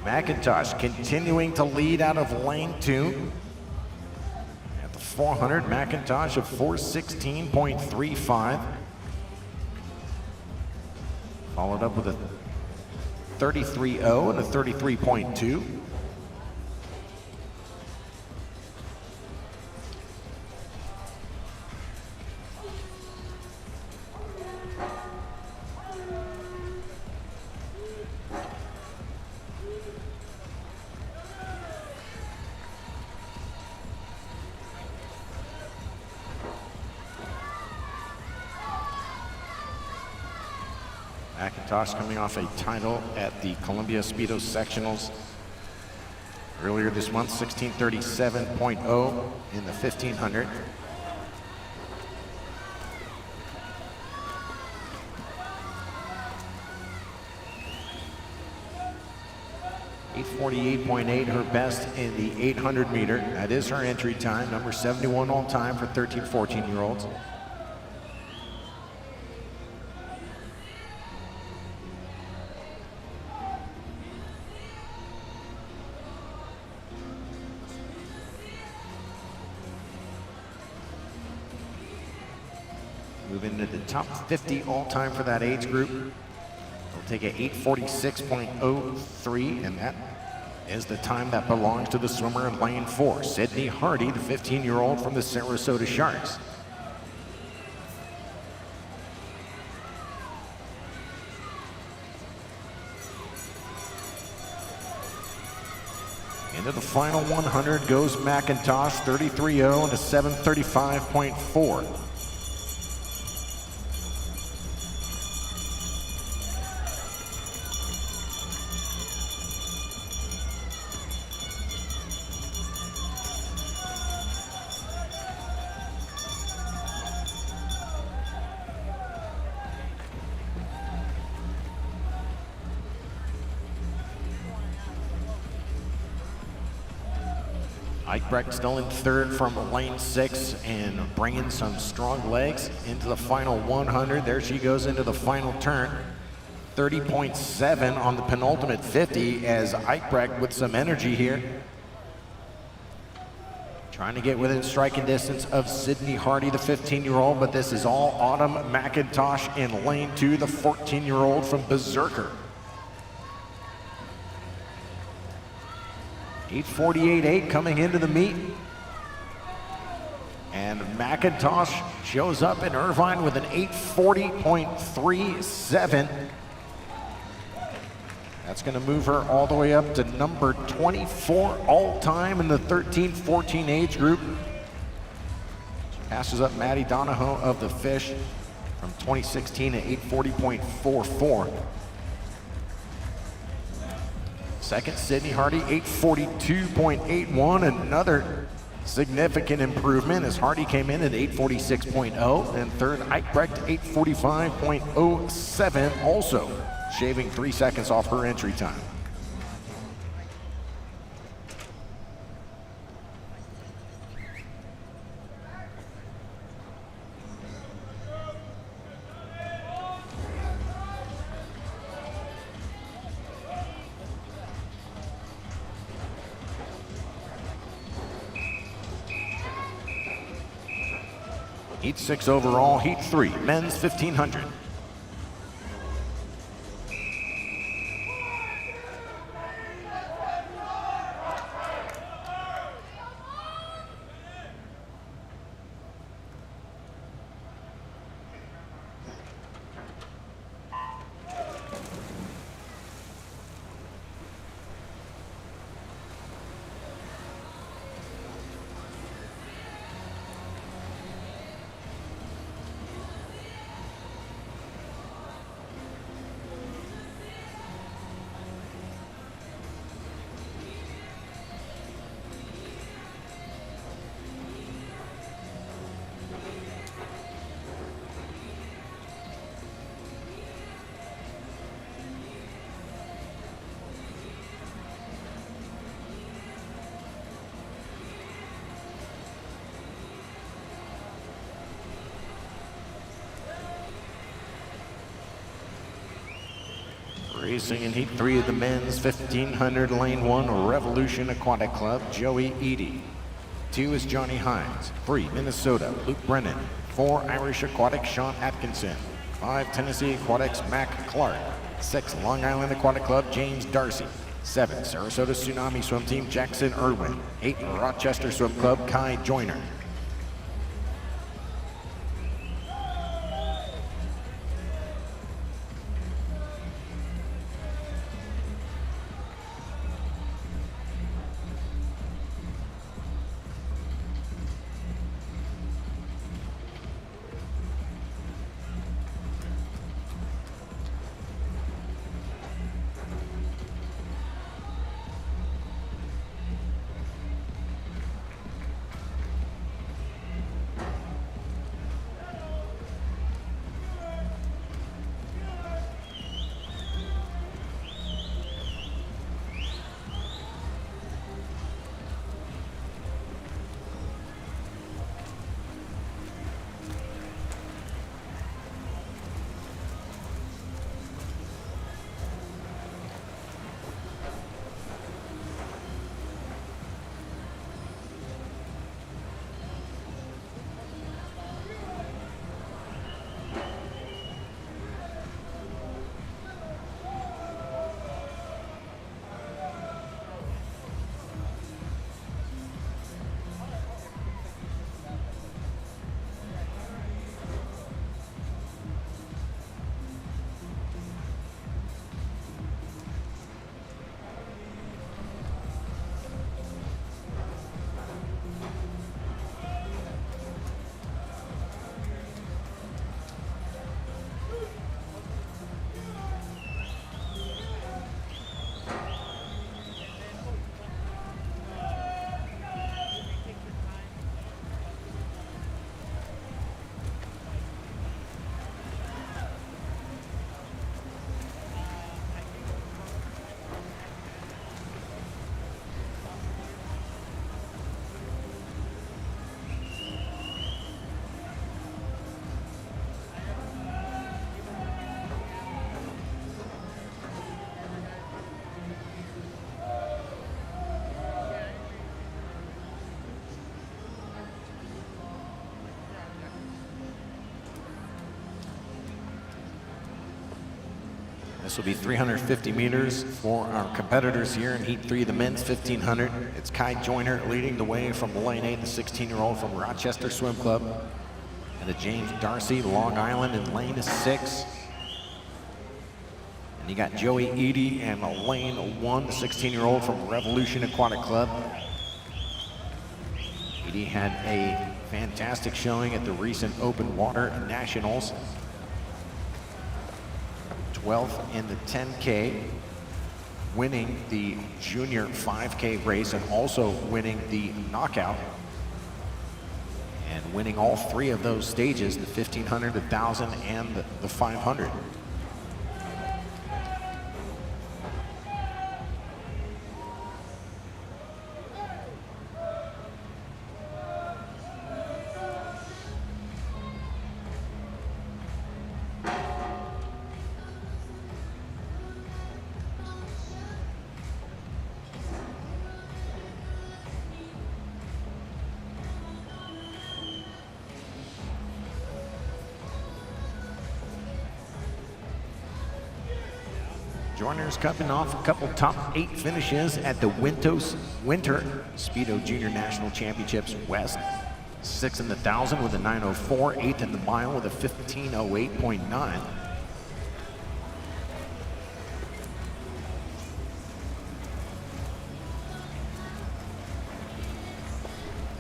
McIntosh continuing to lead out of lane 2. At the 400, McIntosh of 4:16.35. Followed up with a 33.0 and a 33.2. McIntosh coming off a title at the Columbia Speedo Sectionals earlier this month, 16:37.0 in the 1500. .848.8, her best in the 800 meter. That is her entry time, number 71 all time for 13, 14-year-olds. Moving into the top 50 all time for that age group. We'll take a 846.03, and that is the time that belongs to the swimmer in lane 4, Sydney Hardy, the 15-year-old from the Sarasota Sharks. Into the final 100 goes McIntosh, 33.0 and a 7:35.4. Eichbrecht still in third from lane 6 and bringing some strong legs into the final 100. There she goes into the final turn. 30.7 on the penultimate 50 as Eichbrecht with some energy here. Trying to get within striking distance of Sydney Hardy, the 15-year-old, but this is all Autumn McIntosh in lane 2, the 14-year-old from Berserker. 8:48.8 coming into the meet. And McIntosh shows up in Irvine with an 8:40.37. That's going to move her all the way up to number 24 all-time in the 13-14 age group. She passes up Maddie Donahoe of the Fish from 2016 at 8:40.44. Second, Sydney Hardy, 8:42.81, another significant improvement as Hardy came in at 8:46.0. And third, Eichbrecht, 8:45.07, also shaving 3 seconds off her entry time. Heat 6 overall, Heat 3, men's 1500. Racing in Heat 3 of the men's 1500 lane 1 Revolution Aquatic Club, Joey Eady. 2 is Johnny Hines. 3, Minnesota, Luke Brennan. 4, Irish Aquatics, Sean Atkinson. 5, Tennessee Aquatics, Mac Clark. 6, Long Island Aquatic Club, James Darcy. 7, Sarasota Tsunami Swim Team, Jackson Irwin. 8, Rochester Swim Club, Kai Joyner. This will be 350 meters for our competitors here in Heat 3 of the men's 1500. It's Kai Joyner leading the way from lane 8, the 16-year-old from Rochester Swim Club. And the James Darcy, Long Island in lane 6. And you got Joey Eady in lane 1, the 16-year-old from Revolution Aquatic Club. Eady had a fantastic showing at the recent Open Water Nationals. 12th in the 10K, winning the junior 5K race and also winning the knockout. And winning all 3 of those stages, the 1500, 1000, and the 500. Joyner's coming off a couple top 8 finishes at the Winter Speedo Junior National Championships West. 6th in the 1000 with a 9:04, 8th in the mile with a 15:08.9.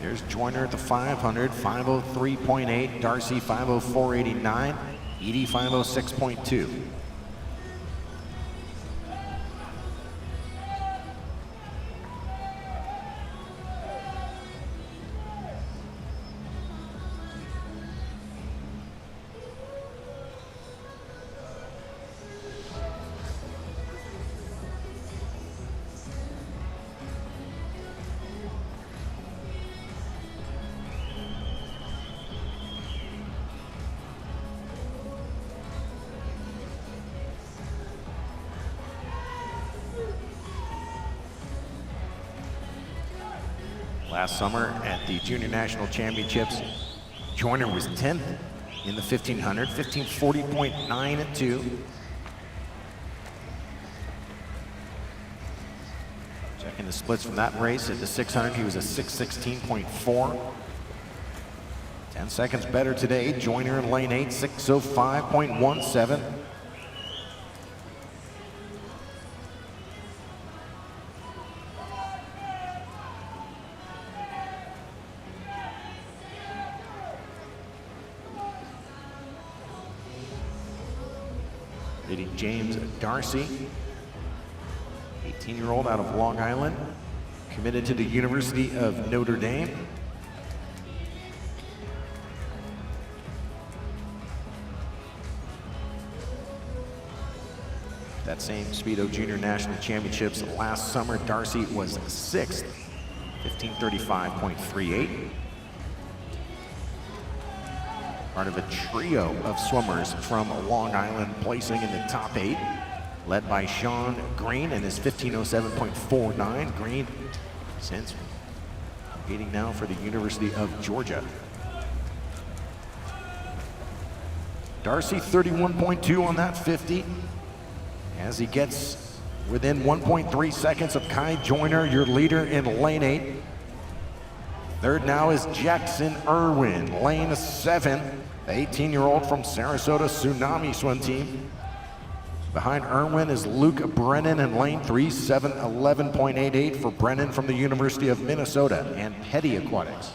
There's Joyner at the 500, 5:03.8, Darcy 5:04.89, Eady 5:06.2. Last summer at the Junior National Championships, Joyner was 10th in the 1500, 15:40.92. Checking the splits from that race at the 600, he was a 6:16.4. 10 seconds better today. Joyner in lane 8, 6:05.17. Leading James Darcy, 18-year-old out of Long Island, committed to the University of Notre Dame. That same Speedo Junior National Championships last summer, Darcy was 6th, 15:35.38. Part of a trio of swimmers from Long Island placing in the top 8, led by Sean Green and his 15:07.49. Green since competing now for the University of Georgia. Darcy 31.2 on that 50 as he gets within 1.3 seconds of Kai Joyner, your leader in lane 8. Third now is Jackson Irwin, lane 7, the 18-year-old from Sarasota Tsunami Swim Team. Behind Irwin is Luke Brennan in lane 3, 7:11.88 for Brennan from the University of Minnesota and Petty Aquatics.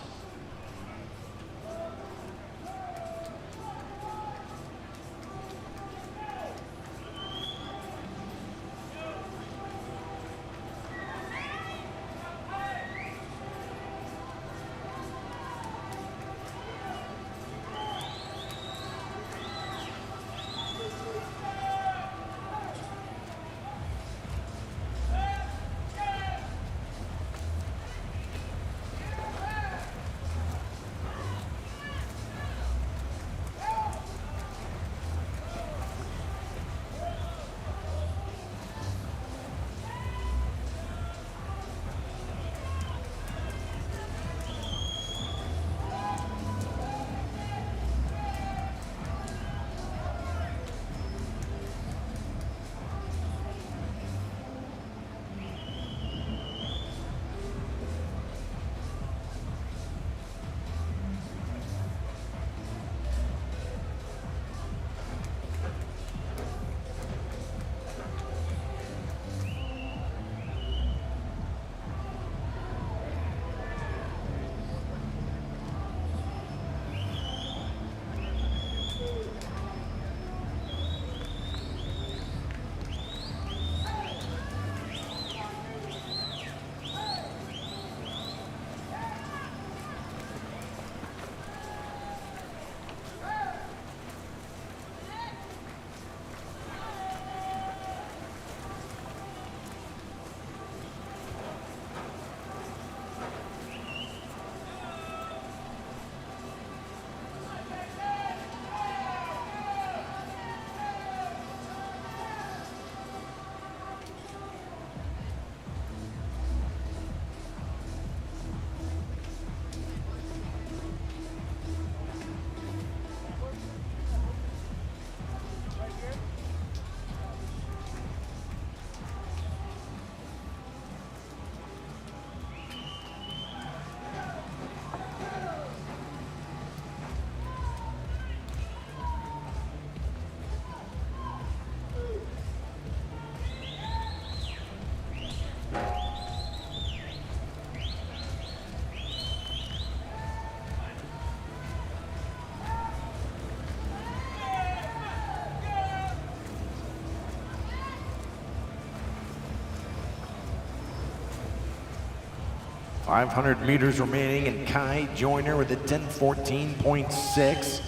500 meters remaining, and Kai Joyner with a 10:14.6.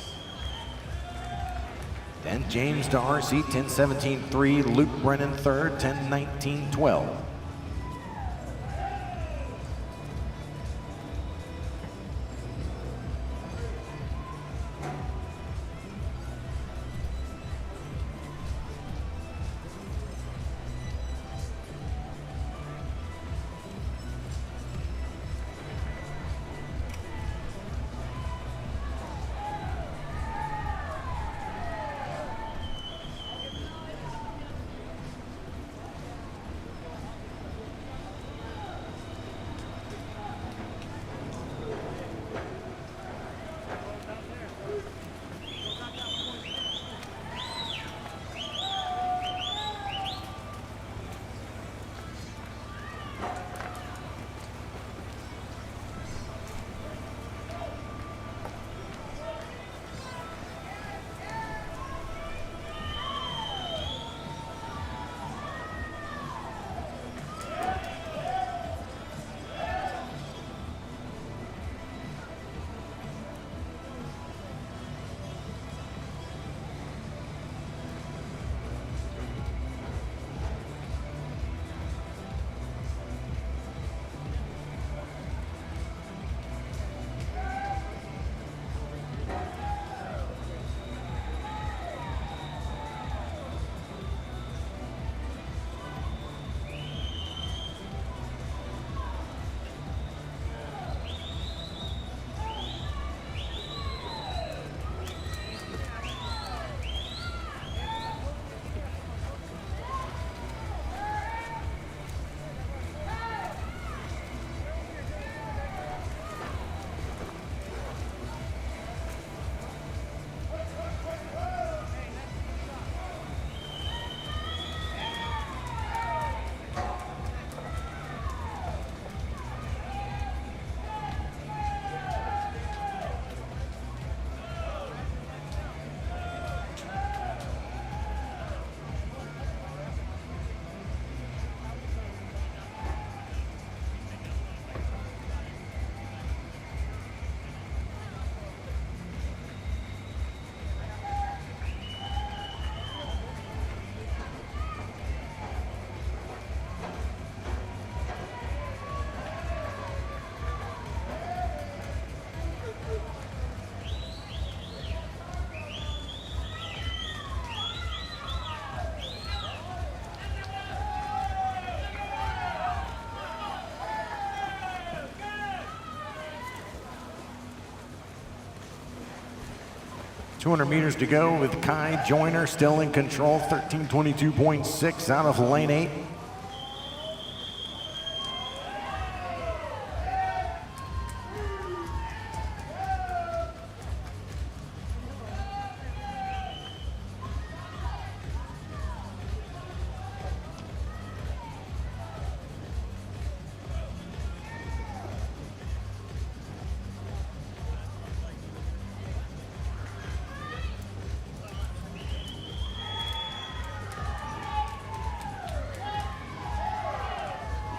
Then James Darcy, 10:17.3. Luke Brennan third, 10:19.12. .200 meters to go with Kai Joyner still in control, 13:22.6 out of lane 8.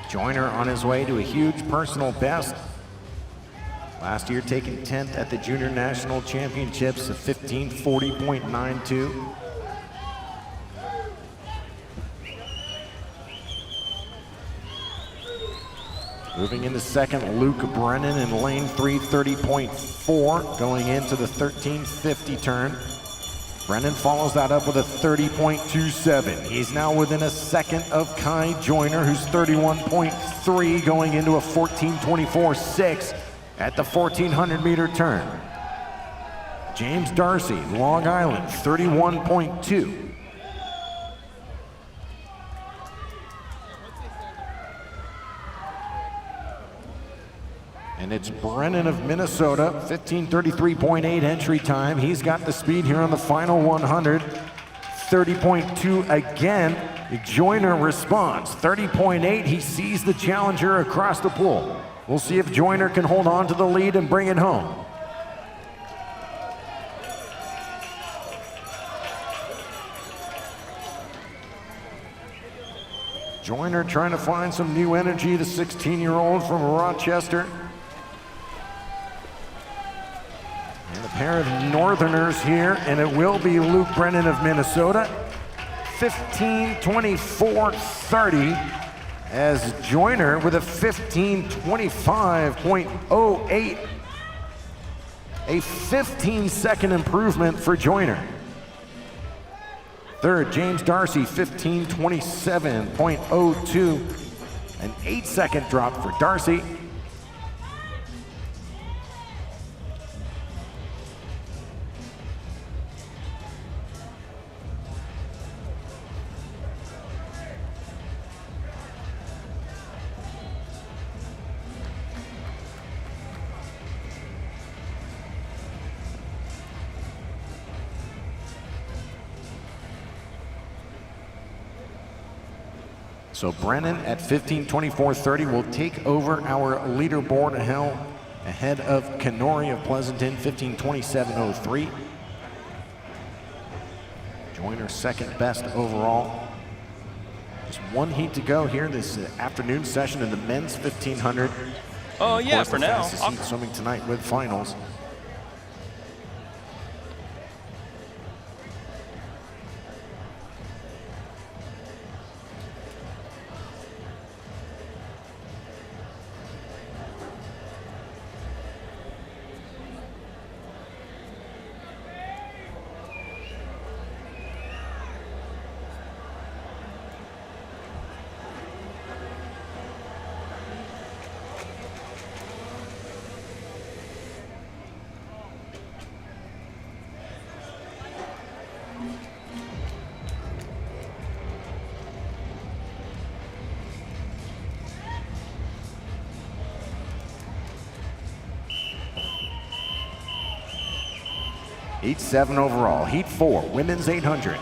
Joyner on his way to a huge personal best. Last year taking 10th at the Junior National Championships of 15:40.92. Moving into second, Luke Brennan in lane 3, 30.4, going into the 13:50 turn. Brennan follows that up with a 30.27. He's now within a second of Kai Joyner, who's 31.3, going into a 14:24.6 at the 1400 meter turn. James Darcy, Long Island, 31.2. And it's Brennan of Minnesota, 15:33.8 entry time. He's got the speed here on the final 100. 30.2 again. Joyner responds, 30.8. He sees the challenger across the pool. We'll see if Joyner can hold on to the lead and bring it home. Joyner trying to find some new energy, the 16-year-old from Rochester. And a pair of Northerners here, and it will be Luke Brennan of Minnesota. 15:24:30 as Joyner with a 15:25.08. A 15-second improvement for Joyner. Third, James Darcy, 15:27.02. An 8-second drop for Darcy. So Brennan at 15:24:30 will take over our leaderboard ahead of Kenori of Pleasanton, 15:27:03. Joyner second best overall. Just one heat to go here this afternoon session in the men's 1500. Oh yeah, for now. Fastest heat swimming tonight with finals. Heat 7 overall. Heat 4, women's 800.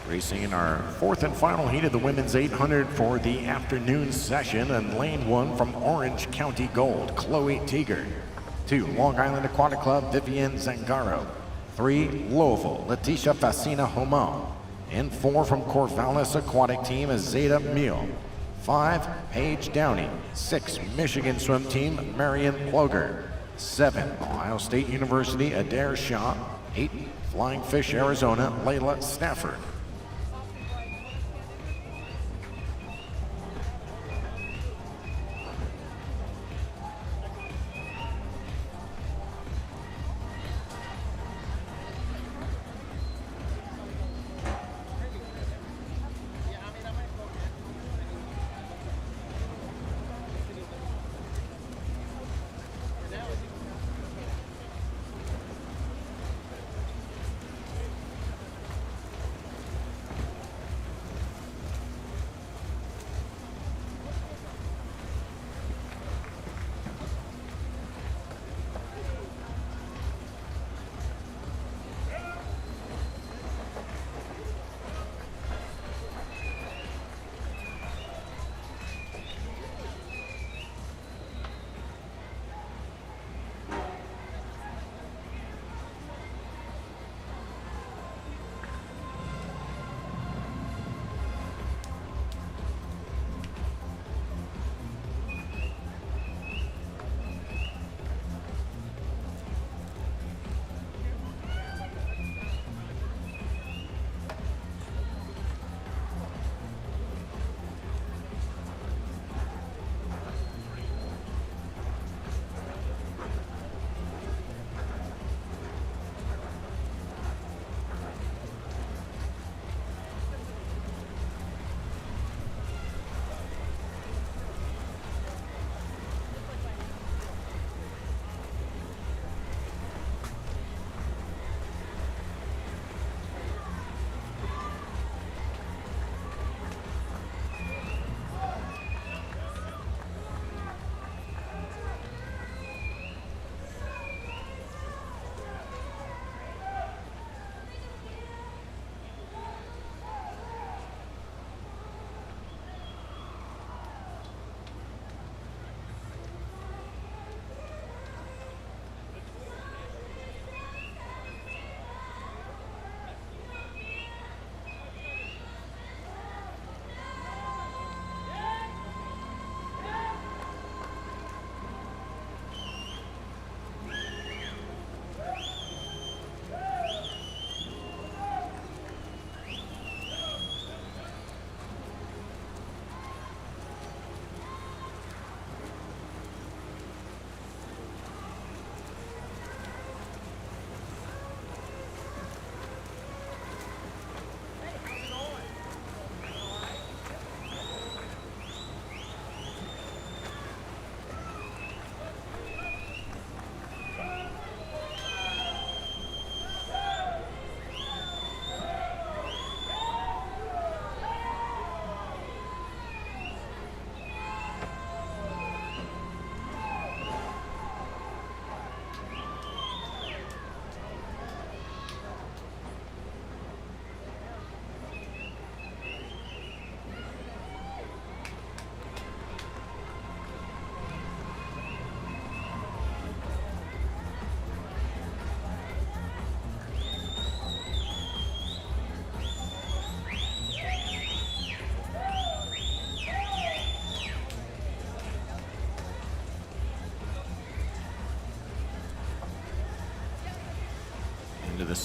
Racing in our fourth and final heat of the women's 800 for the afternoon session, and lane 1 from Orange County Gold, Chloe Teeger. 2, Long Island Aquatic Club, Vivian Zangaro. 3, Louisville, Leticia Facina Homo. And 4 from Corvallis Aquatic Team, Zeta Meal. 5, Paige Downey. 6, Michigan Swim Team, Marion Ploger. 7, Ohio State University, Adair Shaw. 8, Flying Fish Arizona, Layla Stafford.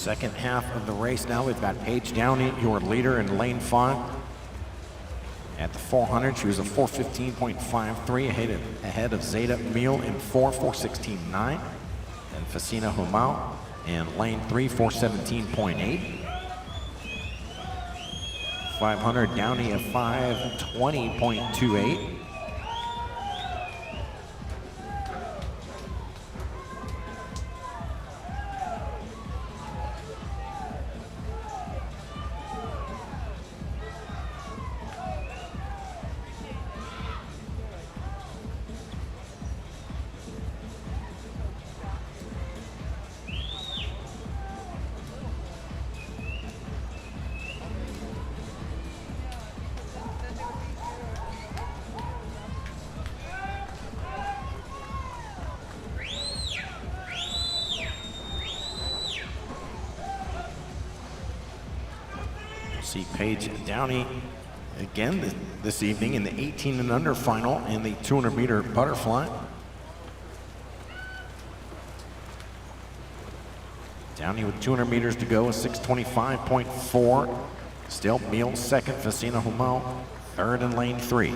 Second half of the race now, we've got Paige Downey, your leader in lane 5. At the 400, she was a 4:15.53 ahead of Zeta Meal in 4:4:16.9. And Facina Humau in lane 3, 4:17.8. 500, Downey at 5:20.28. See Paige Downey again this evening in the 18 and under final in the 200-meter butterfly. Downey with 200 meters to go, a 6:25.4. Still Meal second, Facina Humau third in lane 3.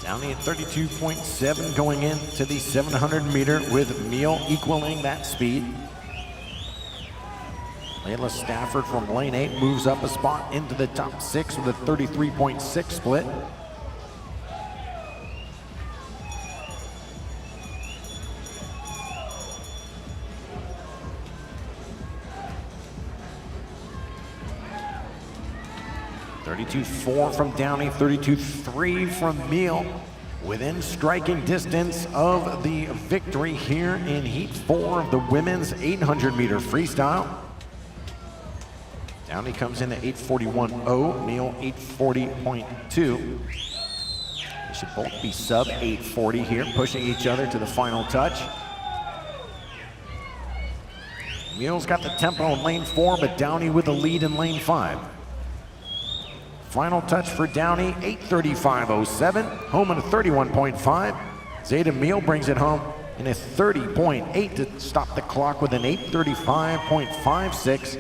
Downey at 32.7 going into the 700 meter with Meal equaling that speed. Layla Stafford from lane 8 moves up a spot into the top 6 with a 33.6 split. .32.4 from Downey, 32.3 from Meal, within striking distance of the victory here in Heat 4 of the women's 800-meter freestyle. Downey comes in at 8:41.0, Meal 8:40.2. They should both be sub 8:40 here, pushing each other to the final touch. Meal's got the tempo in lane 4, but Downey with the lead in lane 5. Final touch for Downey, 8:35.07, home in a 31.5. Zeta Meal brings it home in a 30.8 to stop the clock with an 8:35.56.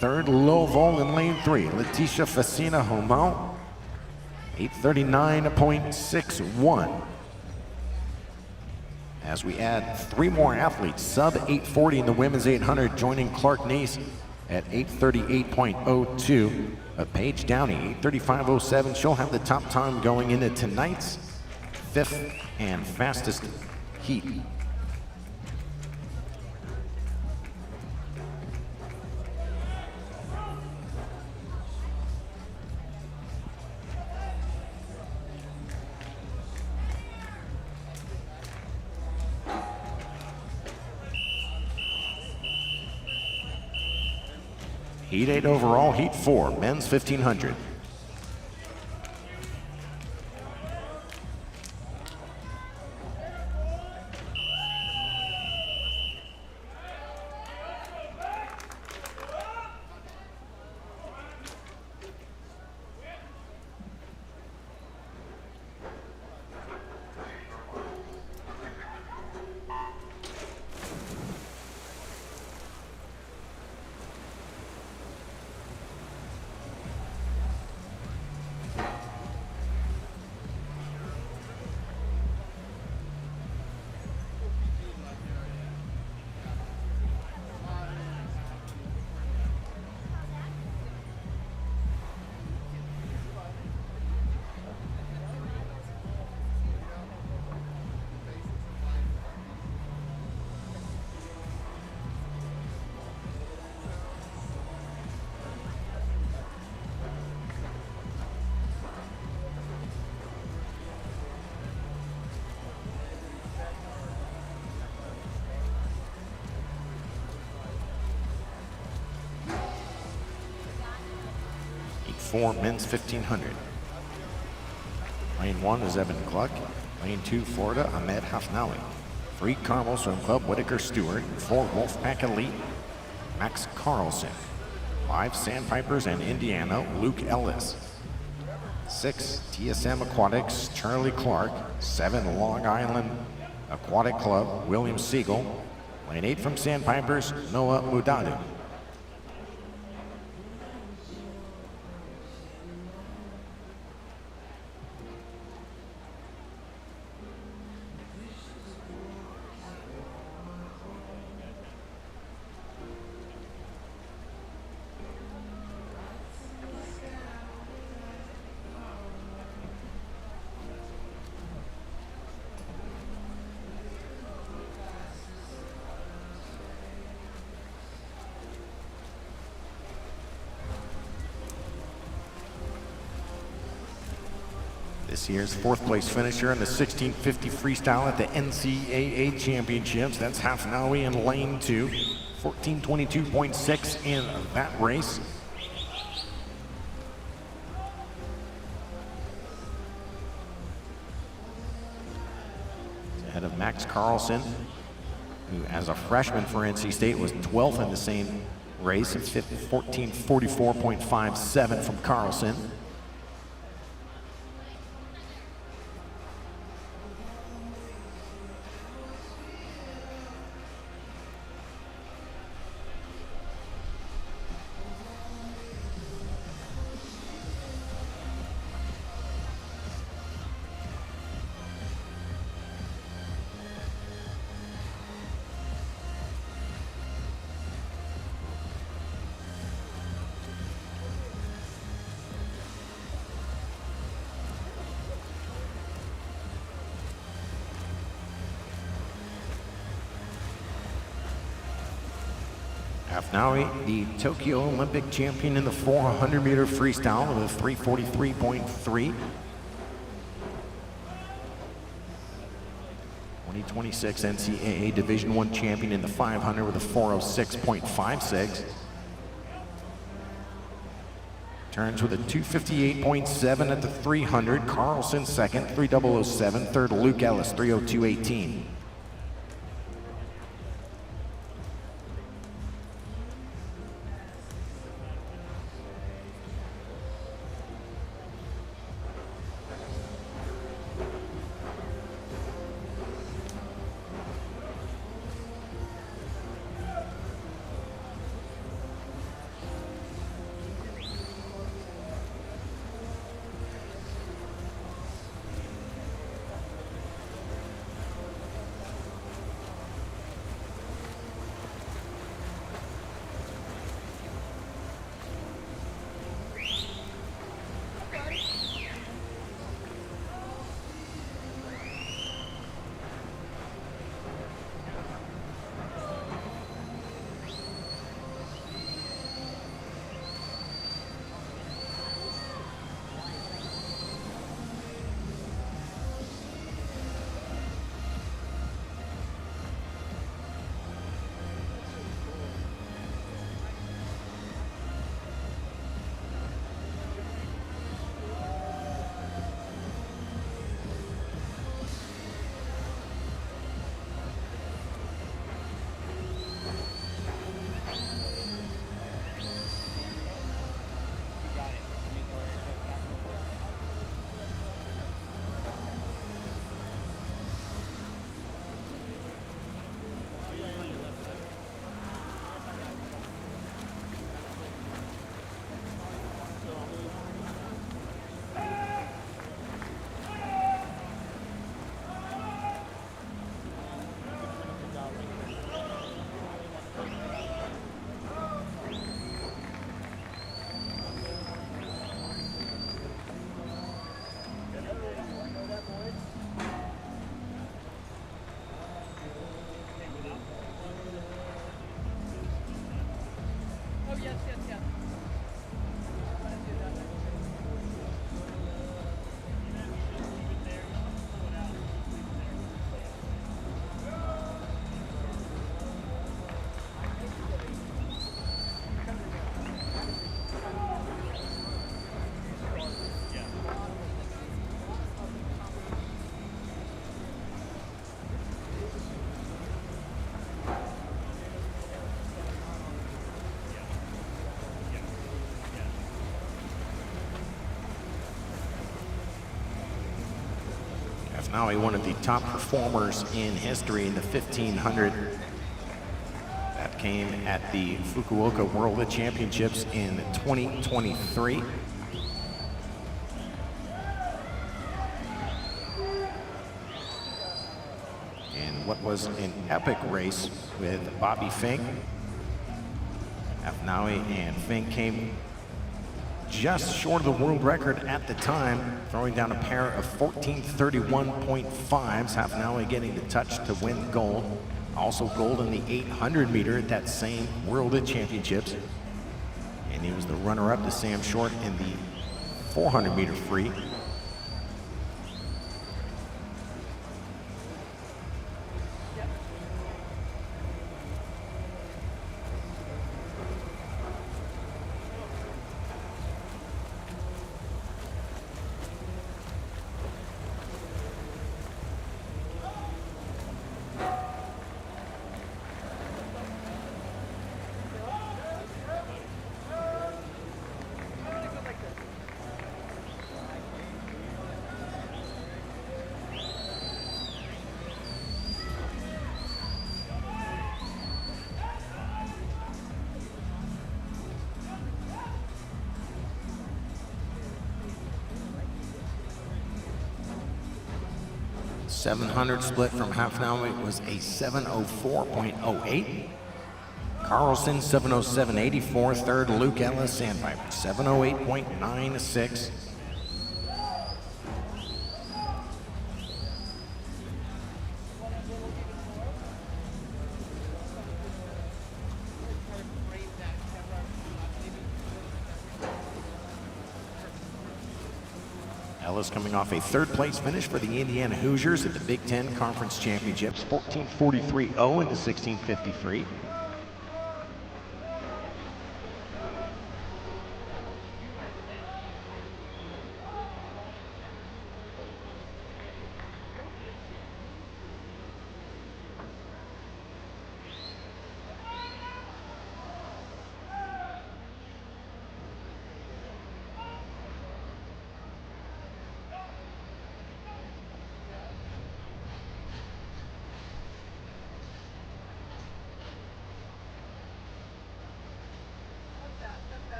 Third low vol in lane 3, Leticia Facina Humau, 8:39.61. As we add 3 more athletes, sub 8:40 in the women's 800, joining Clark Neese at 8:38.02. Paige Downey, 8:35.07. She'll have the top time going into tonight's 5th and fastest heat. Heat 8 overall, Heat 4, men's 1500. 4 men's 1500. Lane 1 is Evan Gluck. Lane 2, Florida, Ahmed Hafnawi. 3, Carmel Swim Club, Whitaker Stewart. 4, Wolfpack Elite, Max Carlson. 5, Sandpipers and Indiana, Luke Ellis. 6, TSM Aquatics, Charlie Clark. 7, Long Island Aquatic Club, William Siegel. Lane 8 from Sandpipers, Noah Mudadu. This year's 4th place finisher in the 1650 freestyle at the NCAA Championships. That's Hafnawi in lane 2. 14:22.6 in that race. Ahead of Max Carlson, who as a freshman for NC State was 12th in the same race at 14:44.57 from Carlson. Hafnawi, the Tokyo Olympic champion in the 400-meter freestyle with a 3:43.3. 2026 NCAA Division I champion in the 500 with a 4:06.56. Turns with a 2:58.7 at the 300. Carlson second, 3:0007. Third, Luke Ellis, 3:02.18. Hafnaoui, one of the top performers in history in the 1500. That came at the Fukuoka World Championships in 2023. And what was an epic race with Bobby Fink. Hafnaoui and Fink came just short of the world record at the time, throwing down a pair of 14:31.5s. Hafnaoui getting the touch to win gold. Also gold in the 800 meter at that same World Championships. And he was the runner-up to Sam Short in the 400 meter free. .700 split from Hafnaoui was a 7:04.08. Carlson 7:07.84. Third, Luke Ellis, Sandpiper 7:08.96. Ellis coming off a third place finish for the Indiana Hoosiers at the Big Ten Conference Championships, 14:43.0 in the 16:50 free.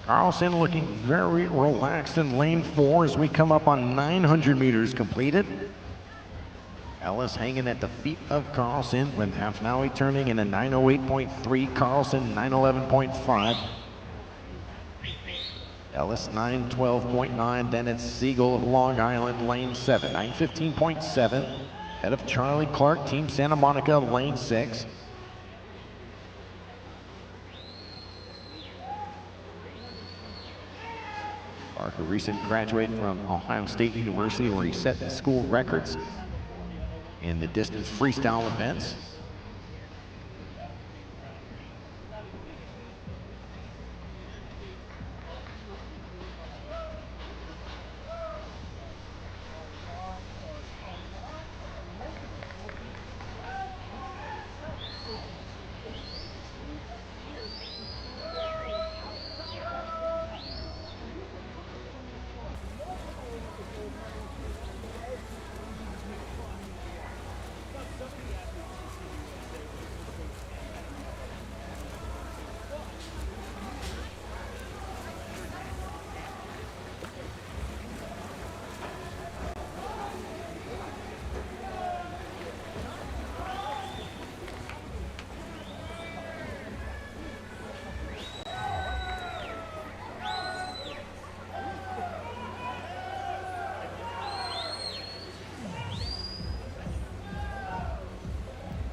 Carlson looking very relaxed in lane 4 as we come up on 900 meters completed. Ellis hanging at the feet of Carlson with Hafnaoui turning in a 9:08.3, Carlson 9:11.5. Ellis 9:12.9, then it's Siegel of Long Island, lane 7, 9:15.7. Head of Charlie Clark, Team Santa Monica, lane 6. Clark, a recent graduate from Ohio State University, where he set the school records in the distance freestyle events.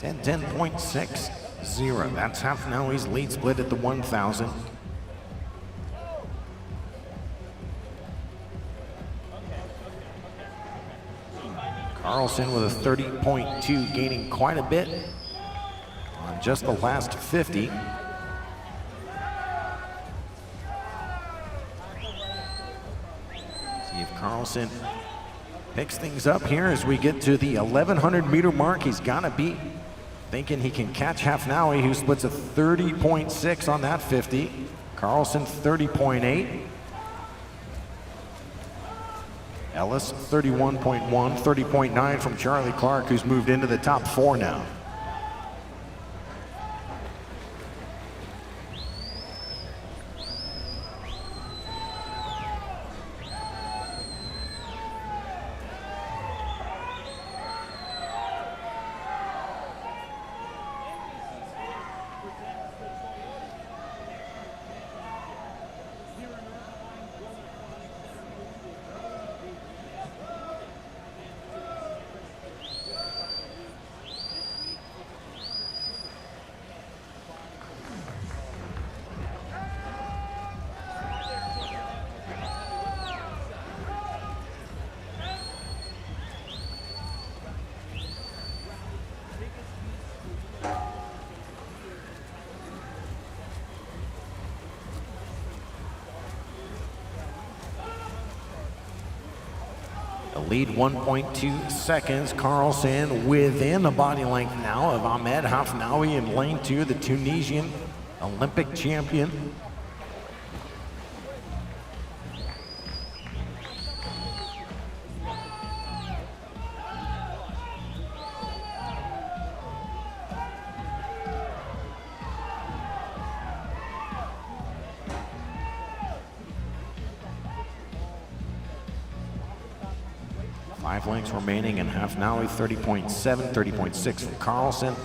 And 10.60. That's Hafnaoui's lead split at the 1,000. Carlson with a 30.2, gaining quite a bit on just the last 50. See if Carlson Picks things up here as we get to the 1100-meter mark. He's got to be thinking he can catch Hafnaoui, who splits a 30.6 on that 50. Carlson 30.8. Ellis 31.1, 30.9 from Charlie Clark, who's moved into the top 4 now. Lead 1.2 seconds. Carlson within the body length now of Ahmed Hafnaoui in lane 2, the Tunisian Olympic champion. Five lengths remaining, and Hafnaoui 30.7, 30.6 from Carlson.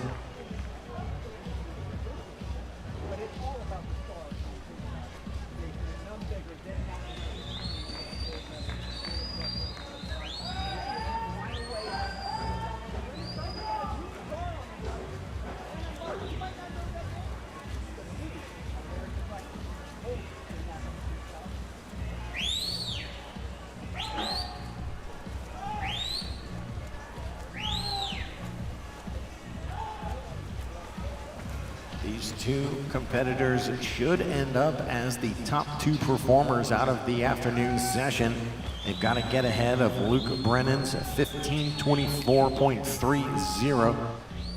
These two competitors should end up as the top 2 performers out of the afternoon session. They've got to get ahead of Luke Brennan's 15:24.30.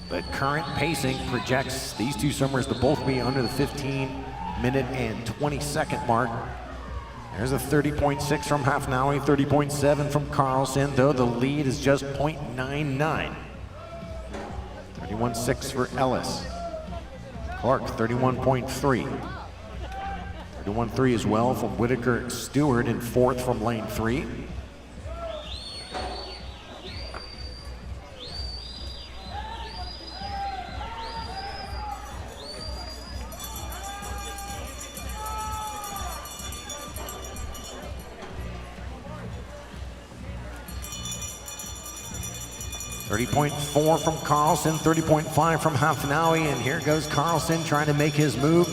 But current pacing projects these two swimmers to both be under the 15-minute and 20-second mark. There's a 30.6 from Hafnaoui, 30.7 from Carlson, though the lead is just 0.99. 31.6 for Ellis. Clark, 31.3. 31.3 as well from Whitaker Stewart in 4th from lane 3. .4 from Carlson, 30.5 from Hafnaoui, and here goes Carlson trying to make his move.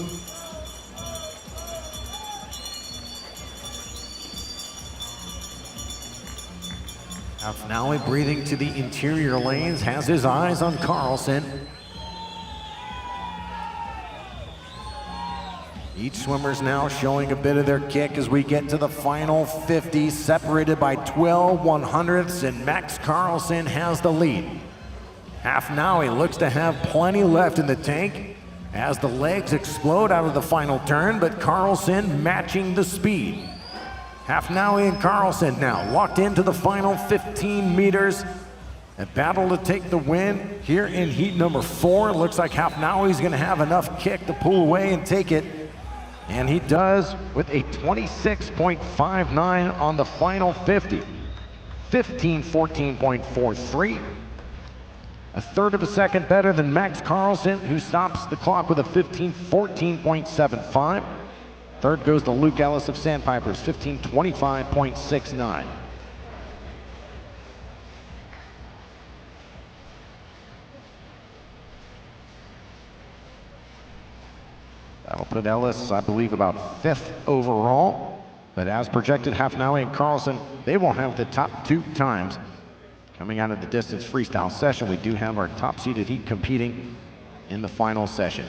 Hafnaoui breathing to the interior lanes, has his eyes on Carlson. Each swimmer's now showing a bit of their kick as we get to the final 50, separated by 12 100ths, and Max Carlson has the lead. Hafnaoui looks to have plenty left in the tank as the legs explode out of the final turn, but Carlson matching the speed. Hafnaoui and Carlson now locked into the final 15 meters. A battle to take the win here in heat number 4. Looks like Hafnaoui's gonna have enough kick to pull away and take it. And he does with a 26.59 on the final 50. 15:14.43. A third of a second better than Max Carlson, who stops the clock with a 15:14.75. Third goes to Luke Ellis of Sandpipers, 15:25.69. That'll put Ellis, I believe, about 5th overall. But as projected, Hafnaoui and Carlson, they will have the top 2 times. Coming out of the distance freestyle session, we do have our top seeded heat competing in the final session.